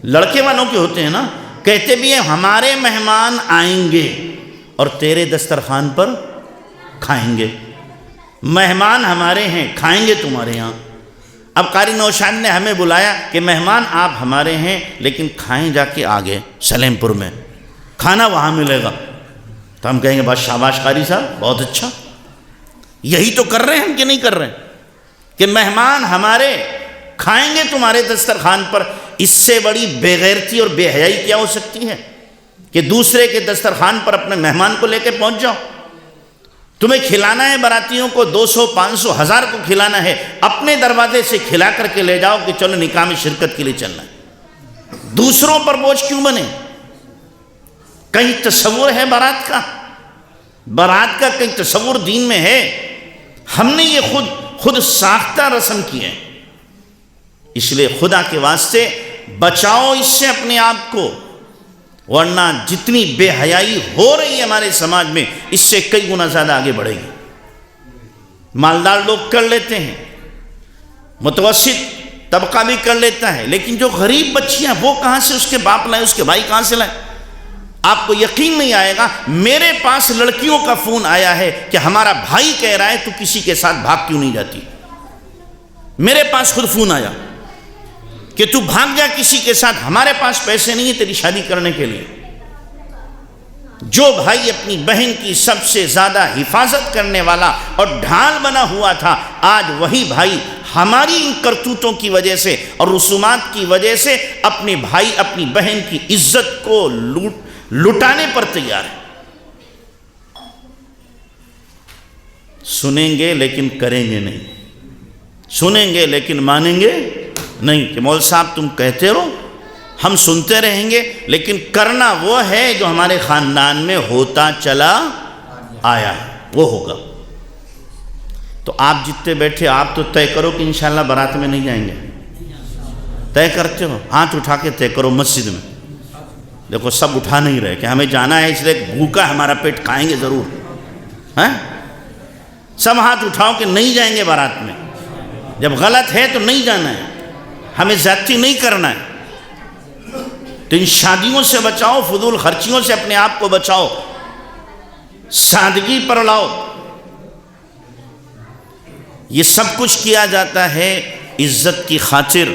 لڑکے والوں کے ہوتے ہیں نا۔ کہتے بھی ہیں ہمارے مہمان آئیں گے اور تیرے دسترخوان پر کھائیں گے۔ مہمان ہمارے ہیں، کھائیں گے تمہارے ہاں۔ اب قاری نوشاد نے ہمیں بلایا کہ مہمان آپ ہمارے ہیں لیکن کھائیں جا کے آگے سلیم پور میں، کھانا وہاں ملے گا۔ تو ہم کہیں گے بس شاباش قاری صاحب، بہت اچھا۔ یہی تو کر رہے ہیں ہم کہ نہیں کر رہے ہیں کہ مہمان ہمارے، کھائیں گے تمہارے دسترخوان پر۔ اس سے بڑی بے غیرتی اور بے حیائی کیا ہو سکتی ہے کہ دوسرے کے دسترخوان پر اپنے مہمان کو لے کے پہنچ جاؤ۔ تمہیں کھلانا ہے براتیوں کو 200 500 1000 کو کھلانا ہے، اپنے دروازے سے کھلا کر کے لے جاؤ کہ چلو نکاح میں شرکت کے لیے چلنا ہے۔ دوسروں پر بوجھ کیوں بنے؟ کہیں تصور ہے بارات کا؟ بارات کا کہیں تصور دین میں ہے؟ ہم نے یہ خود ساختہ رسم کی ہے۔ اس لیے خدا کے واسطے بچاؤ اس سے اپنے آپ کو، ورنہ جتنی بے حیائی ہو رہی ہے ہمارے سماج میں، اس سے کئی گنا زیادہ آگے بڑھے گی۔ مالدار لوگ کر لیتے ہیں، متوسط طبقہ بھی کر لیتا ہے، لیکن جو غریب بچیاں وہ کہاں سے اس کے باپ لائے، اس کے بھائی کہاں سے لائے؟ آپ کو یقین نہیں آئے گا، میرے پاس لڑکیوں کا فون آیا ہے کہ ہمارا بھائی کہہ رہا ہے تو کسی کے ساتھ بھاگ کیوں نہیں جاتی۔ میرے پاس خود فون آیا کہ تو بھاگ جا کسی کے ساتھ، ہمارے پاس پیسے نہیں ہیں تیری شادی کرنے کے لیے۔ جو بھائی اپنی بہن کی سب سے زیادہ حفاظت کرنے والا اور ڈھال بنا ہوا تھا، آج وہی بھائی ہماری ان کرتوتوں کی وجہ سے اور رسومات کی وجہ سے اپنے بھائی اپنی بہن کی عزت کو لٹانے پر تیار ہے۔ سنیں گے لیکن کریں گے نہیں، سنیں گے لیکن مانیں گے نہیں کہ مول صاحب تم کہتے رہو، ہم سنتے رہیں گے، لیکن کرنا وہ ہے جو ہمارے خاندان میں ہوتا چلا آیا ہے، وہ ہوگا۔ تو آپ جتنے بیٹھے آپ تو طے کرو کہ انشاءاللہ بارات میں نہیں جائیں گے۔ طے کرتے ہو؟ ہاتھ اٹھا کے طے کرو مسجد میں۔ دیکھو سب اٹھا نہیں رہے کہ ہمیں جانا ہے، اس لیے بھوکا ہمارا پیٹ کھائیں گے ضرور، ہیں؟ سب ہاتھ اٹھاؤ کہ نہیں جائیں گے بارات میں۔ جب غلط ہے تو نہیں جانا ہے، ہمیں زیادتی نہیں کرنا ہے۔ تو ان شادیوں سے بچاؤ، فضول خرچیوں سے اپنے آپ کو بچاؤ، سادگی پر لاؤ۔ یہ سب کچھ کیا جاتا ہے عزت کی خاطر،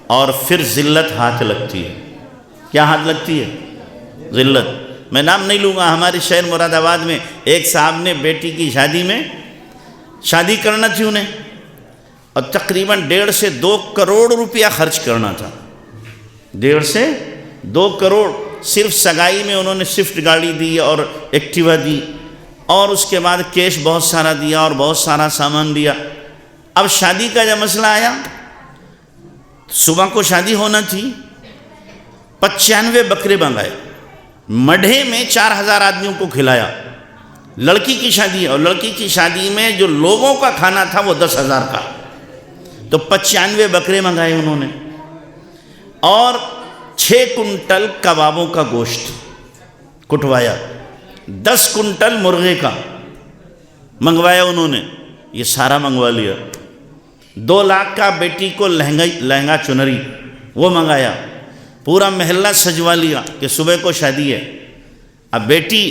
اور پھر ذلت ہاتھ لگتی ہے۔ کیا ہاتھ لگتی ہے؟ ذلت۔ میں نام نہیں لوں گا، ہمارے شہر مراد آباد میں ایک صاحب نے بیٹی کی شادی میں، شادی کرنا تھی انہیں، اور تقریباً 1.5 سے 2 کروڑ روپیہ خرچ کرنا تھا۔ 1.5 سے 2 کروڑ صرف سگائی میں انہوں نے سوئفٹ گاڑی دی اور ایکٹیوا دی، اور اس کے بعد کیش بہت سارا دیا اور بہت سارا سامان دیا۔ اب شادی کا جب مسئلہ آیا، صبح کو شادی ہونا تھی، 95 بکرے منگائے، مڈھے میں 4000 آدمیوں کو کھلایا۔ لڑکی کی شادی ہے، اور لڑکی کی شادی میں جو لوگوں کا کھانا تھا وہ 10,000 کا، تو 95 بکرے منگائے انہوں نے، اور 6 کنٹل کبابوں کا گوشت کٹوایا، 10 کنٹل مرغے کا منگوایا انہوں نے، یہ سارا منگوا لیا۔ 2 لاکھ کا بیٹی کو لہنگا چنری وہ منگایا، پورا محلہ سجوا لیا کہ صبح کو شادی ہے۔ اب بیٹی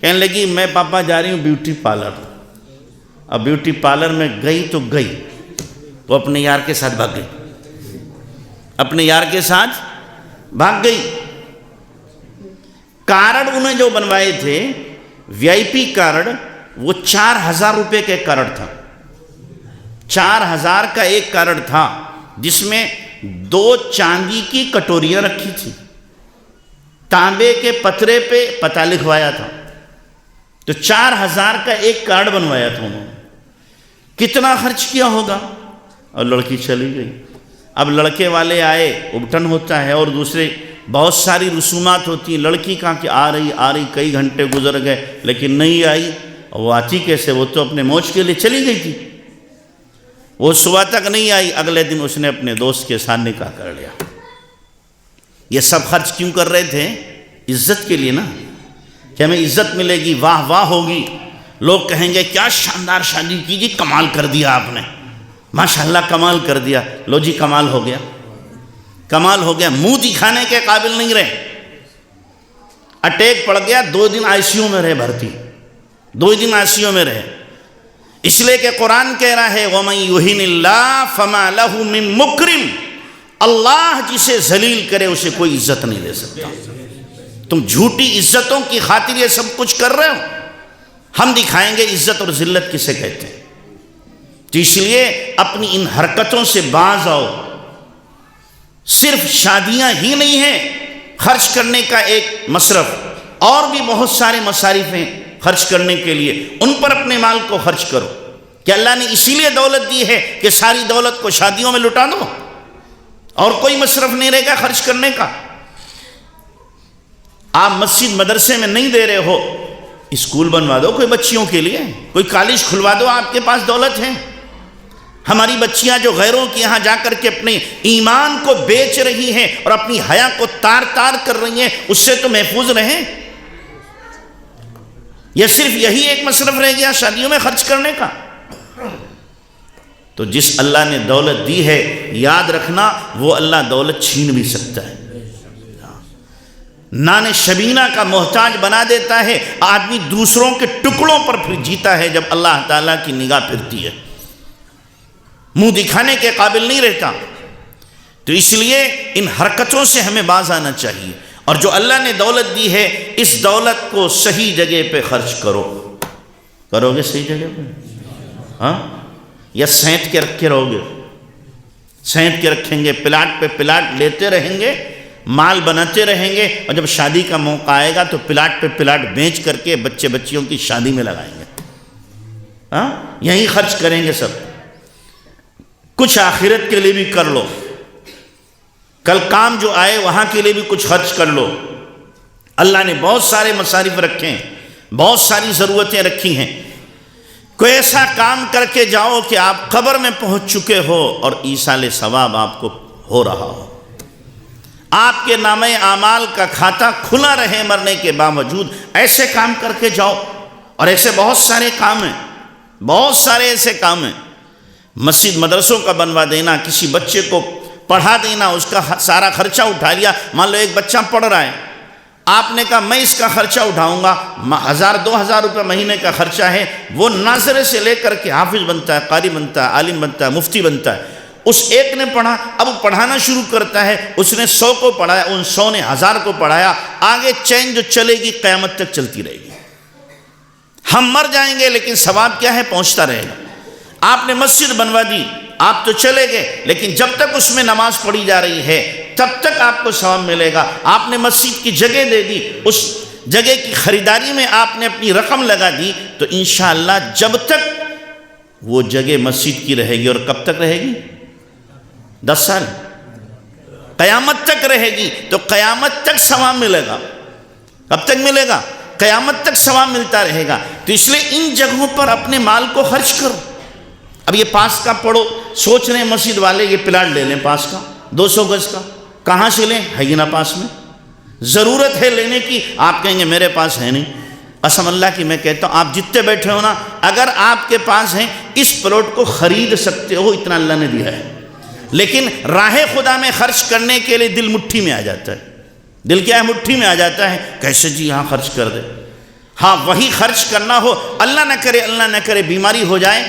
کہنے لگی میں پاپا جا رہی ہوں بیوٹی پارلر۔ اب بیوٹی پارلر میں گئی تو گئی، وہ اپنے یار کے ساتھ بھاگ گئی، اپنے یار کے ساتھ بھاگ گئی۔ کارڈ انہیں جو بنوائے تھے وی آئی پی کارڈ، وہ 4000 روپے کا ایک کارڈ تھا، 4000 کا ایک کارڈ تھا، جس میں 2 چاندی کی کٹوریاں رکھی تھی، تانبے کے پترے پہ پتہ لکھوایا تھا، تو 4000 کا ایک کارڈ بنوایا تھا انہوں نے۔ کتنا خرچ کیا ہوگا؟ اور لڑکی چلی گئی۔ اب لڑکے والے آئے، ابٹن ہوتا ہے، اور دوسرے بہت ساری رسومات ہوتی ہیں، لڑکی کہاں کہ آ رہی کئی گھنٹے گزر گئے لیکن نہیں آئی، وہ آتی کیسے؟ وہ تو اپنے موج کے لیے چلی گئی تھی، وہ صبح تک نہیں آئی، اگلے دن اس نے اپنے دوست کے ساتھ نکاح کر لیا۔ یہ سب خرچ کیوں کر رہے تھے؟ عزت کے لیے نا، کہ ہمیں عزت ملے گی، واہ واہ ہوگی، لوگ کہیں گے کیا شاندار شادی کی جی، کمال کر دیا آپ نے، ماشاءاللہ کمال کر دیا۔ لو جی کمال ہو گیا، کمال ہو گیا، منہ دکھانے کے قابل نہیں رہے۔ اٹیک پڑ گیا، 2 دن آئی سی یو میں رہے بھرتی، 2 دن آئی سی یو میں رہے، اس لیے کہ قرآن کہہ رہا ہے وَمَن يُهِنِ اللَّهُ فَمَا لَهُ مِن مُكْرِمٍ، اللہ جسے ذلیل کرے اسے کوئی عزت نہیں دے سکتا۔ تم جھوٹی عزتوں کی خاطر یہ سب کچھ کر رہے ہو، ہم دکھائیں گے عزت اور ذلت کسے کہتے ہیں۔ تو اس لیے اپنی ان حرکتوں سے باز آؤ۔ صرف شادیاں ہی نہیں ہیں خرچ کرنے کا ایک مصرف، اور بھی بہت سارے مصارف ہیں خرچ کرنے کے لیے، ان پر اپنے مال کو خرچ کرو۔ کہ اللہ نے اسی لیے دولت دی ہے کہ ساری دولت کو شادیوں میں لٹا دو اور کوئی مصرف نہیں رہے گا خرچ کرنے کا۔ آپ مسجد مدرسے میں نہیں دے رہے ہو، اسکول بنوا دو کوئی بچیوں کے لیے، کوئی کالج کھلوا دو، آپ کے پاس دولت ہے۔ ہماری بچیاں جو غیروں کے یہاں جا کر کے اپنے ایمان کو بیچ رہی ہیں اور اپنی حیا کو تار تار کر رہی ہیں، اس سے تو محفوظ رہیں۔ یہ صرف یہی ایک مصرف رہ گیا شادیوں میں خرچ کرنے کا۔ تو جس اللہ نے دولت دی ہے، یاد رکھنا وہ اللہ دولت چھین بھی سکتا ہے۔ نان شبینہ کا محتاج بنا دیتا ہے، آدمی دوسروں کے ٹکڑوں پر پھر جیتا ہے جب اللہ تعالیٰ کی نگاہ پھرتی ہے، منہ دکھانے کے قابل نہیں رہتا۔ تو اس لیے ان حرکتوں سے ہمیں باز آنا چاہیے، اور جو اللہ نے دولت دی ہے اس دولت کو صحیح جگہ پہ خرچ کرو گے صحیح جگہ پہ؟ ہاں، یا سینت کے رکھے رہو گے؟ سینت کے رکھیں گے، پلاٹ پہ پلاٹ لیتے رہیں گے، مال بناتے رہیں گے، اور جب شادی کا موقع آئے گا تو پلاٹ پہ پلاٹ بیچ کر کے بچے بچیوں کی شادی میں لگائیں گے۔ ہاں، یہی خرچ کریں گے سب۔ کچھ آخرت کے لیے بھی کر لو، کل کام جو آئے وہاں کے لیے بھی کچھ خرچ کر لو۔ اللہ نے بہت سارے مصارف رکھے ہیں، بہت ساری ضرورتیں رکھی ہیں۔ کوئی ایسا کام کر کے جاؤ کہ آپ قبر میں پہنچ چکے ہو اور ایصال ثواب آپ کو ہو رہا ہو، آپ کے نامہ اعمال کا کھاتا کھلا رہے مرنے کے باوجود۔ ایسے کام کر کے جاؤ، اور ایسے بہت سارے کام ہیں، بہت سارے ایسے کام ہیں۔ مسجد مدرسوں کا بنوا دینا، کسی بچے کو پڑھا دینا، اس کا سارا خرچہ اٹھا لیا۔ مان لو ایک بچہ پڑھ رہا ہے، آپ نے کہا میں اس کا خرچہ اٹھاؤں گا، 1000-2000 روپے مہینے کا خرچہ ہے، وہ ناظرے سے لے کر کے حافظ بنتا ہے، قاری بنتا ہے، عالم بنتا ہے، مفتی بنتا ہے۔ اس ایک نے پڑھا، اب پڑھانا شروع کرتا ہے، اس نے 100 کو پڑھایا، ان 100 نے 1000 کو پڑھایا، آگے چین جو چلے گی قیامت تک چلتی رہے گی۔ ہم مر جائیں گے لیکن ثواب کیا ہے؟ پہنچتا رہے گا۔ آپ نے مسجد بنوا دی، آپ تو چلے گئے، لیکن جب تک اس میں نماز پڑھی جا رہی ہے تب تک آپ کو ثواب ملے گا۔ آپ نے مسجد کی جگہ دے دی، اس جگہ کی خریداری میں آپ نے اپنی رقم لگا دی، تو انشاءاللہ جب تک وہ جگہ مسجد کی رہے گی، اور کب تک رہے گی؟ 10 سال، قیامت تک رہے گی، تو قیامت تک ثواب ملے گا۔ کب تک ملے گا؟ قیامت تک ثواب ملتا رہے گا۔ تو اس لیے ان جگہوں پر اپنے مال کو خرچ کرو۔ اب یہ پاس کا پڑھو، سوچ رہے ہیں مسجد والے یہ پلاٹ لے لیں پاس کا 200 گز کا، کہاں سے لیں؟ ہے ہی نہ پاس میں، ضرورت ہے لینے کی، آپ کہیں گے میرے پاس ہے نہیں۔ قسم اللہ کی میں کہتا ہوں، آپ جتنے بیٹھے ہو نا، اگر آپ کے پاس ہیں اس پلاٹ کو خرید سکتے ہو، اتنا اللہ نے دیا ہے، لیکن راہ خدا میں خرچ کرنے کے لیے دل مٹھی میں آ جاتا ہے۔ دل کیا ہے؟ مٹھی میں آ جاتا ہے، کیسے جی یہاں خرچ کر دے۔ ہاں، وہی خرچ کرنا ہو، اللہ نہ کرے بیماری ہو جائے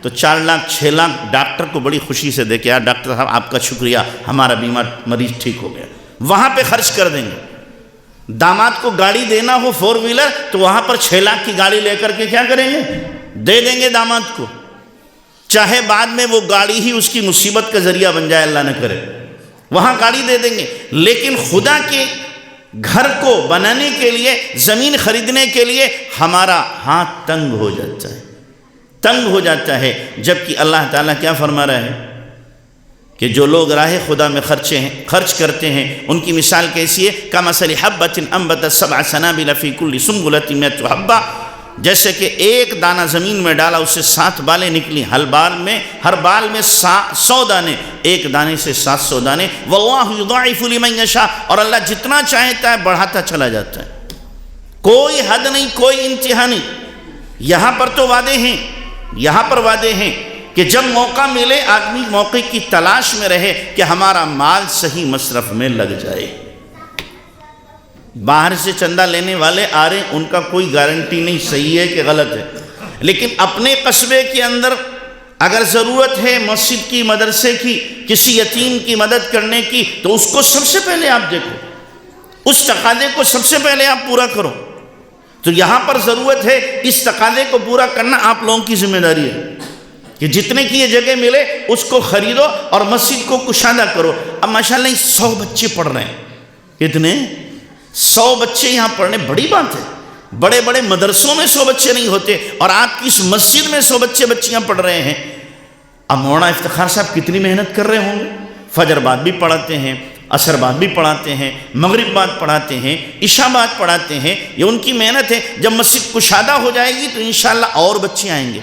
تو 4 لاکھ 6 لاکھ ڈاکٹر کو بڑی خوشی سے دے کے یار ڈاکٹر صاحب آپ کا شکریہ، ہمارا بیمار مریض ٹھیک ہو گیا، وہاں پہ خرچ کر دیں گے۔ داماد کو گاڑی دینا ہو 4 ویلر تو وہاں پر 6 لاکھ کی گاڑی لے کر کے کیا کریں گے؟ دے دیں گے داماد کو، چاہے بعد میں وہ گاڑی ہی اس کی مصیبت کا ذریعہ بن جائے، اللہ نہ کرے، وہاں گاڑی دے دیں گے۔ لیکن خدا کے گھر کو بنانے کے لیے، زمین خریدنے کے لیے ہمارا ہاتھ تنگ ہو جاتا ہے، تنگ ہو جاتا ہے، جبکہ اللہ تعالیٰ کیا فرما رہا ہے؟ کہ جو لوگ راہ خدا میں خرچ کرتے ہیں ان کی مثال کیسی ہے؟ کمثل حبۃ انبتت سبع سنابل فی کل سنبلۃ مئۃ حبۃ، جیسے کہ ایک دانہ زمین میں ڈالا اسے 7 بالیں نکلی، ہر بال میں 100 دانے، ایک دانے سے 700 دانے۔ واللہ یضاعف لمن یشاء، اور اللہ جتنا چاہتا ہے بڑھاتا چلا جاتا ہے، کوئی حد نہیں، کوئی انتہا نہیں۔ یہاں پر تو وعدے ہیں کہ جب موقع ملے آدمی موقع کی تلاش میں رہے کہ ہمارا مال صحیح مصرف میں لگ جائے۔ باہر سے چندہ لینے والے آ رہے ہیں، ان کا کوئی گارنٹی نہیں صحیح ہے کہ غلط ہے، لیکن اپنے قصبے کے اندر اگر ضرورت ہے مسجد کی، مدرسے کی، کسی یتیم کی مدد کرنے کی، تو اس کو سب سے پہلے آپ دیکھو، اس تقاضے کو سب سے پہلے آپ پورا کرو۔ تو یہاں پر ضرورت ہے اس تقاضے کو پورا کرنا آپ لوگوں کی ذمہ داری ہے کہ جتنے کی یہ جگہ ملے اس کو خریدو اور مسجد کو کشادہ کرو۔ اب ماشاءاللہ 100 بچے پڑھ رہے ہیں، کتنے؟ 100 بچے یہاں پڑھنے بڑی بات ہے۔ بڑے بڑے مدرسوں میں 100 بچے نہیں ہوتے، اور آپ کی اس مسجد میں 100 بچے بچیاں پڑھ رہے ہیں۔ اب مولانا افتخار صاحب کتنی محنت کر رہے ہوں گے، فجر بعد بھی پڑھاتے ہیں، عصر بعد بھی پڑھاتے ہیں، مغرب بعد پڑھاتے ہیں، عشاء بعد پڑھاتے ہیں، یہ ان کی محنت ہے۔ جب مسجد کشادہ ہو جائے گی تو انشاءاللہ اور بچے آئیں گے،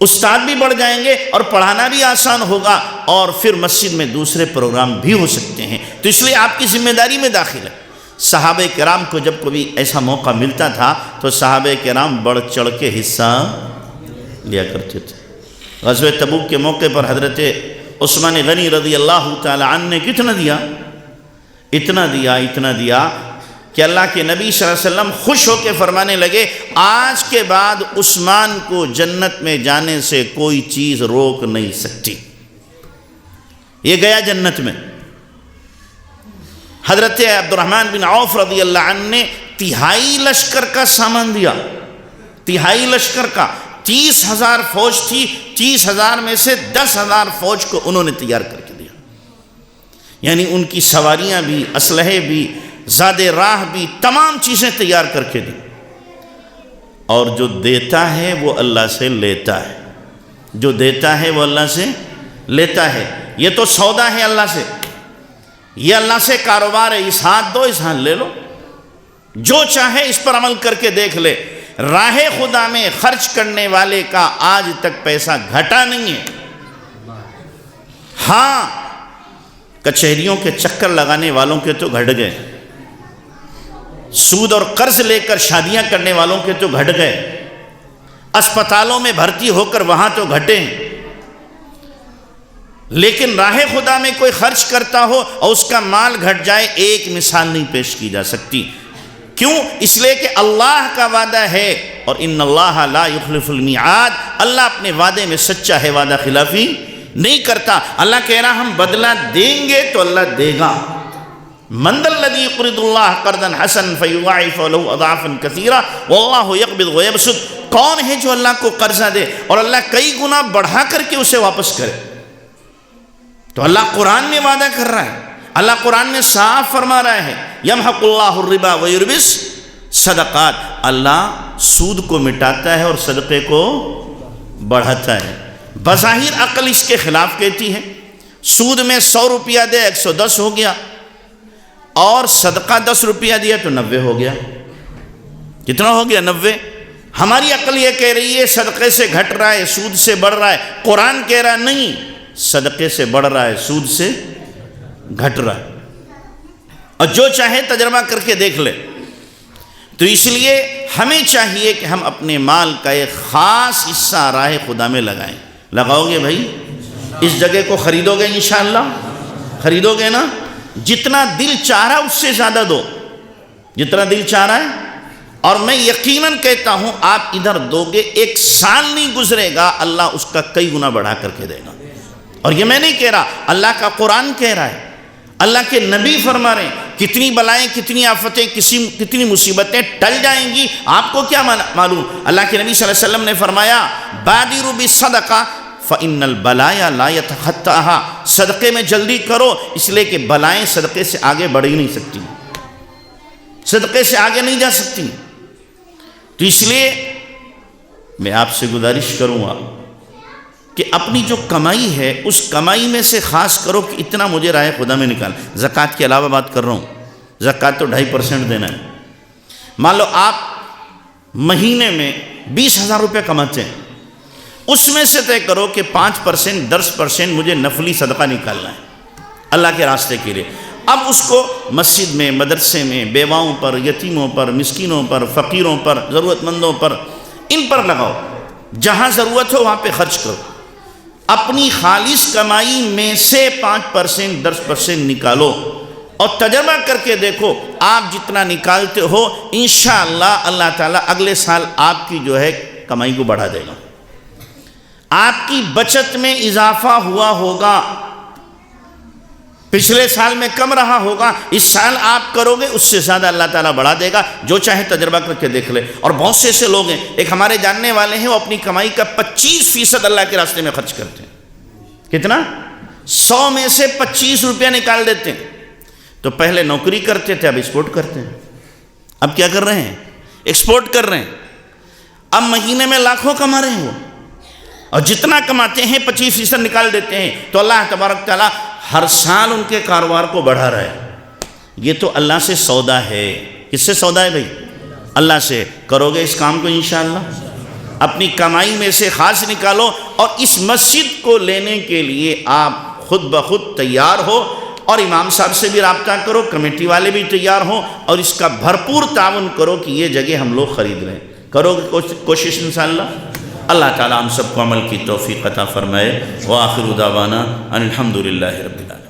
استاد بھی بڑھ جائیں گے اور پڑھانا بھی آسان ہوگا، اور پھر مسجد میں دوسرے پروگرام بھی ہو سکتے ہیں۔ تو اس لیے آپ کی ذمہ داری میں داخل ہے۔ صحابہ کرام کو جب کبھی ایسا موقع ملتا تھا تو صحابہ کرام بڑھ چڑھ کے حصہ لیا کرتے تھے۔ غزوہ تبوک کے موقع پر حضرت عثمان غنی رضی اللہ تعالی عنہ نے کتنا دیا؟ اتنا دیا کہ اللہ کے نبی صلی اللہ علیہ وسلم خوش ہو کے فرمانے لگے، آج کے بعد عثمان کو جنت میں جانے سے کوئی چیز روک نہیں سکتی، یہ گیا جنت میں۔ حضرت عبد الرحمن بن عوف رضی اللہ عنہ نے 3 لشکر کا سامان دیا، 3 لشکر کا، 30,000 فوج تھی، 30,000 میں سے 10,000 فوج کو انہوں نے تیار کر کے دیا، یعنی ان کی سواریاں بھی، اسلحے بھی، زاد راہ بھی، تمام چیزیں تیار کر کے دی۔ اور جو دیتا ہے وہ اللہ سے لیتا ہے، جو دیتا ہے وہ اللہ سے لیتا ہے۔ یہ تو سودا ہے اللہ سے، یہ اللہ سے کاروبار ہے، اس ہاتھ دو اس ہاتھ لے لو، جو چاہے اس پر عمل کر کے دیکھ لے۔ راہ خدا میں خرچ کرنے والے کا آج تک پیسہ گھٹا نہیں ہے۔ ہاں، کچہریوں کے چکر لگانے والوں کے تو گھٹ گئے، سود اور قرض لے کر شادیاں کرنے والوں کے تو گھٹ گئے، اسپتالوں میں بھرتی ہو کر وہاں تو گھٹے ہیں، لیکن راہ خدا میں کوئی خرچ کرتا ہو اور اس کا مال گھٹ جائے، ایک مثال نہیں پیش کی جا سکتی۔ کیوں؟ اس لیے کہ اللہ کا وعدہ ہے، اور ان اللہ لا یخلف المیعاد، اللہ اپنے وعدے میں سچا ہے، وعدہ خلافی نہیں کرتا۔ اللہ کہہ رہا ہم بدلہ دیں گے تو اللہ دے گا۔ من ذا الذی یقرض اللہ قرضا حسنا فیضاعفہ لہ اضعافا کثیرہ واللہ یقبض ویبسط، کون ہے جو اللہ کو قرضہ دے اور اللہ کئی گنا بڑھا کر کے اسے واپس کرے؟ تو اللہ قرآن میں وعدہ کر رہا ہے، اللہ قرآن میں صاف فرما رہا ہے، یمحق اللہ الربا ویربی صدقات، اللہ سود کو مٹاتا ہے اور صدقے کو بڑھاتا ہے۔ بظاہر عقل اس کے خلاف کہتی ہے، سود میں 100 روپیہ دے 110 ہو گیا، اور صدقہ 10 روپیہ دیا تو 90 ہو گیا۔ کتنا ہو گیا؟ 90۔ ہماری عقل یہ کہہ رہی ہے صدقے سے گھٹ رہا ہے، سود سے بڑھ رہا ہے، قرآن کہہ رہا نہیں، صدقے سے بڑھ رہا ہے، سود سے گھٹ رہا ہے، اور جو چاہے تجربہ کر کے دیکھ لے۔ تو اس لیے ہمیں چاہیے کہ ہم اپنے مال کا ایک خاص حصہ راہ خدا میں لگائیں۔ لگاؤ گے بھائی؟ اس جگہ کو خریدو گے انشاءاللہ؟ خریدو گے نا؟ جتنا دل چاہ رہا اس سے زیادہ دو، جتنا دل چاہ رہا ہے۔ اور میں یقیناً کہتا ہوں آپ ادھر دو گے، 1 سال نہیں گزرے گا اللہ اس کا کئی گنا بڑھا کر کے دے گا۔ اور یہ میں نہیں کہہ رہا، اللہ کا قرآن کہہ رہا ہے، اللہ کے نبی فرما رہے ہیں، کتنی بلائیں، کتنی آفتیں، کتنی مصیبتیں ٹل جائیں گی، آپ کو کیا معلوم؟ اللہ کے نبی صلی اللہ علیہ وسلم نے فرمایا بادروا بالصدقہ فإن البلایا لا يتخطاها، صدقے میں جلدی کرو، اس لیے کہ بلائیں صدقے سے آگے بڑھ ہی نہیں سکتی، صدقے سے آگے نہیں جا سکتی۔ تو اس لیے میں آپ سے گزارش کروں گا کہ اپنی جو کمائی ہے اس کمائی میں سے خاص کرو کہ اتنا مجھے راہ خدا میں نکال. زکوٰۃ کے علاوہ بات کر رہا ہوں. زکوٰۃ تو 2.5% دینا ہے. مان لو آپ مہینے میں 20,000 روپے کماتے ہیں, اس میں سے طے کرو کہ 5%, 10% مجھے نفلی صدقہ نکالنا ہے اللہ کے راستے کے لیے. اب اس کو مسجد میں, مدرسے میں, بیواؤں پر, یتیموں پر, مسکینوں پر, فقیروں پر, ضرورت مندوں پر, ان پر لگاؤ. جہاں ضرورت ہو وہاں پہ خرچ کرو. اپنی خالص کمائی میں سے 5%, 10% نکالو اور تجربہ کر کے دیکھو. آپ جتنا نکالتے ہو انشاءاللہ اللہ تعالیٰ اگلے سال آپ کی جو ہے کمائی کو بڑھا دے گا. آپ کی بچت میں اضافہ ہوا ہوگا. پچھلے سال میں کم رہا ہوگا, اس سال آپ کرو گے اس سے زیادہ اللہ تعالیٰ بڑھا دے گا. جو چاہے تجربہ کر کے دیکھ لے. اور بہت سے ایسے لوگ ہیں, ایک ہمارے جاننے والے ہیں, وہ اپنی کمائی کا 25% اللہ کے راستے میں خرچ کرتے ہیں. کتنا؟ 100 میں سے 25 روپیہ نکال دیتے ہیں. تو پہلے نوکری کرتے تھے, اب ایکسپورٹ کرتے ہیں. اب کیا کر رہے ہیں؟ ایکسپورٹ کر رہے ہیں. اب مہینے میں لاکھوں کما رہے ہیں وہ, اور جتنا کماتے ہیں 25% نکال دیتے ہیں. تو اللہ تبارک تعالیٰ ہر سال ان کے کاروبار کو بڑھا رہا ہے. یہ تو اللہ سے سودا ہے. کس سے سودا ہے بھائی؟ اللہ سے. کرو گے اس کام کو انشاءاللہ؟ اپنی کمائی میں سے خاص نکالو, اور اس مسجد کو لینے کے لیے آپ خود بخود تیار ہو, اور امام صاحب سے بھی رابطہ کرو, کمیٹی والے بھی تیار ہوں, اور اس کا بھرپور تعاون کرو کہ یہ جگہ ہم لوگ خرید رہے ہیں. کرو گے کوشش انشاءاللہ؟ اللہ تعالیٰ ہم سب کو عمل کی توفیق عطا فرمائے. وآخر دعوانا ان الحمدللہ رب العالمین.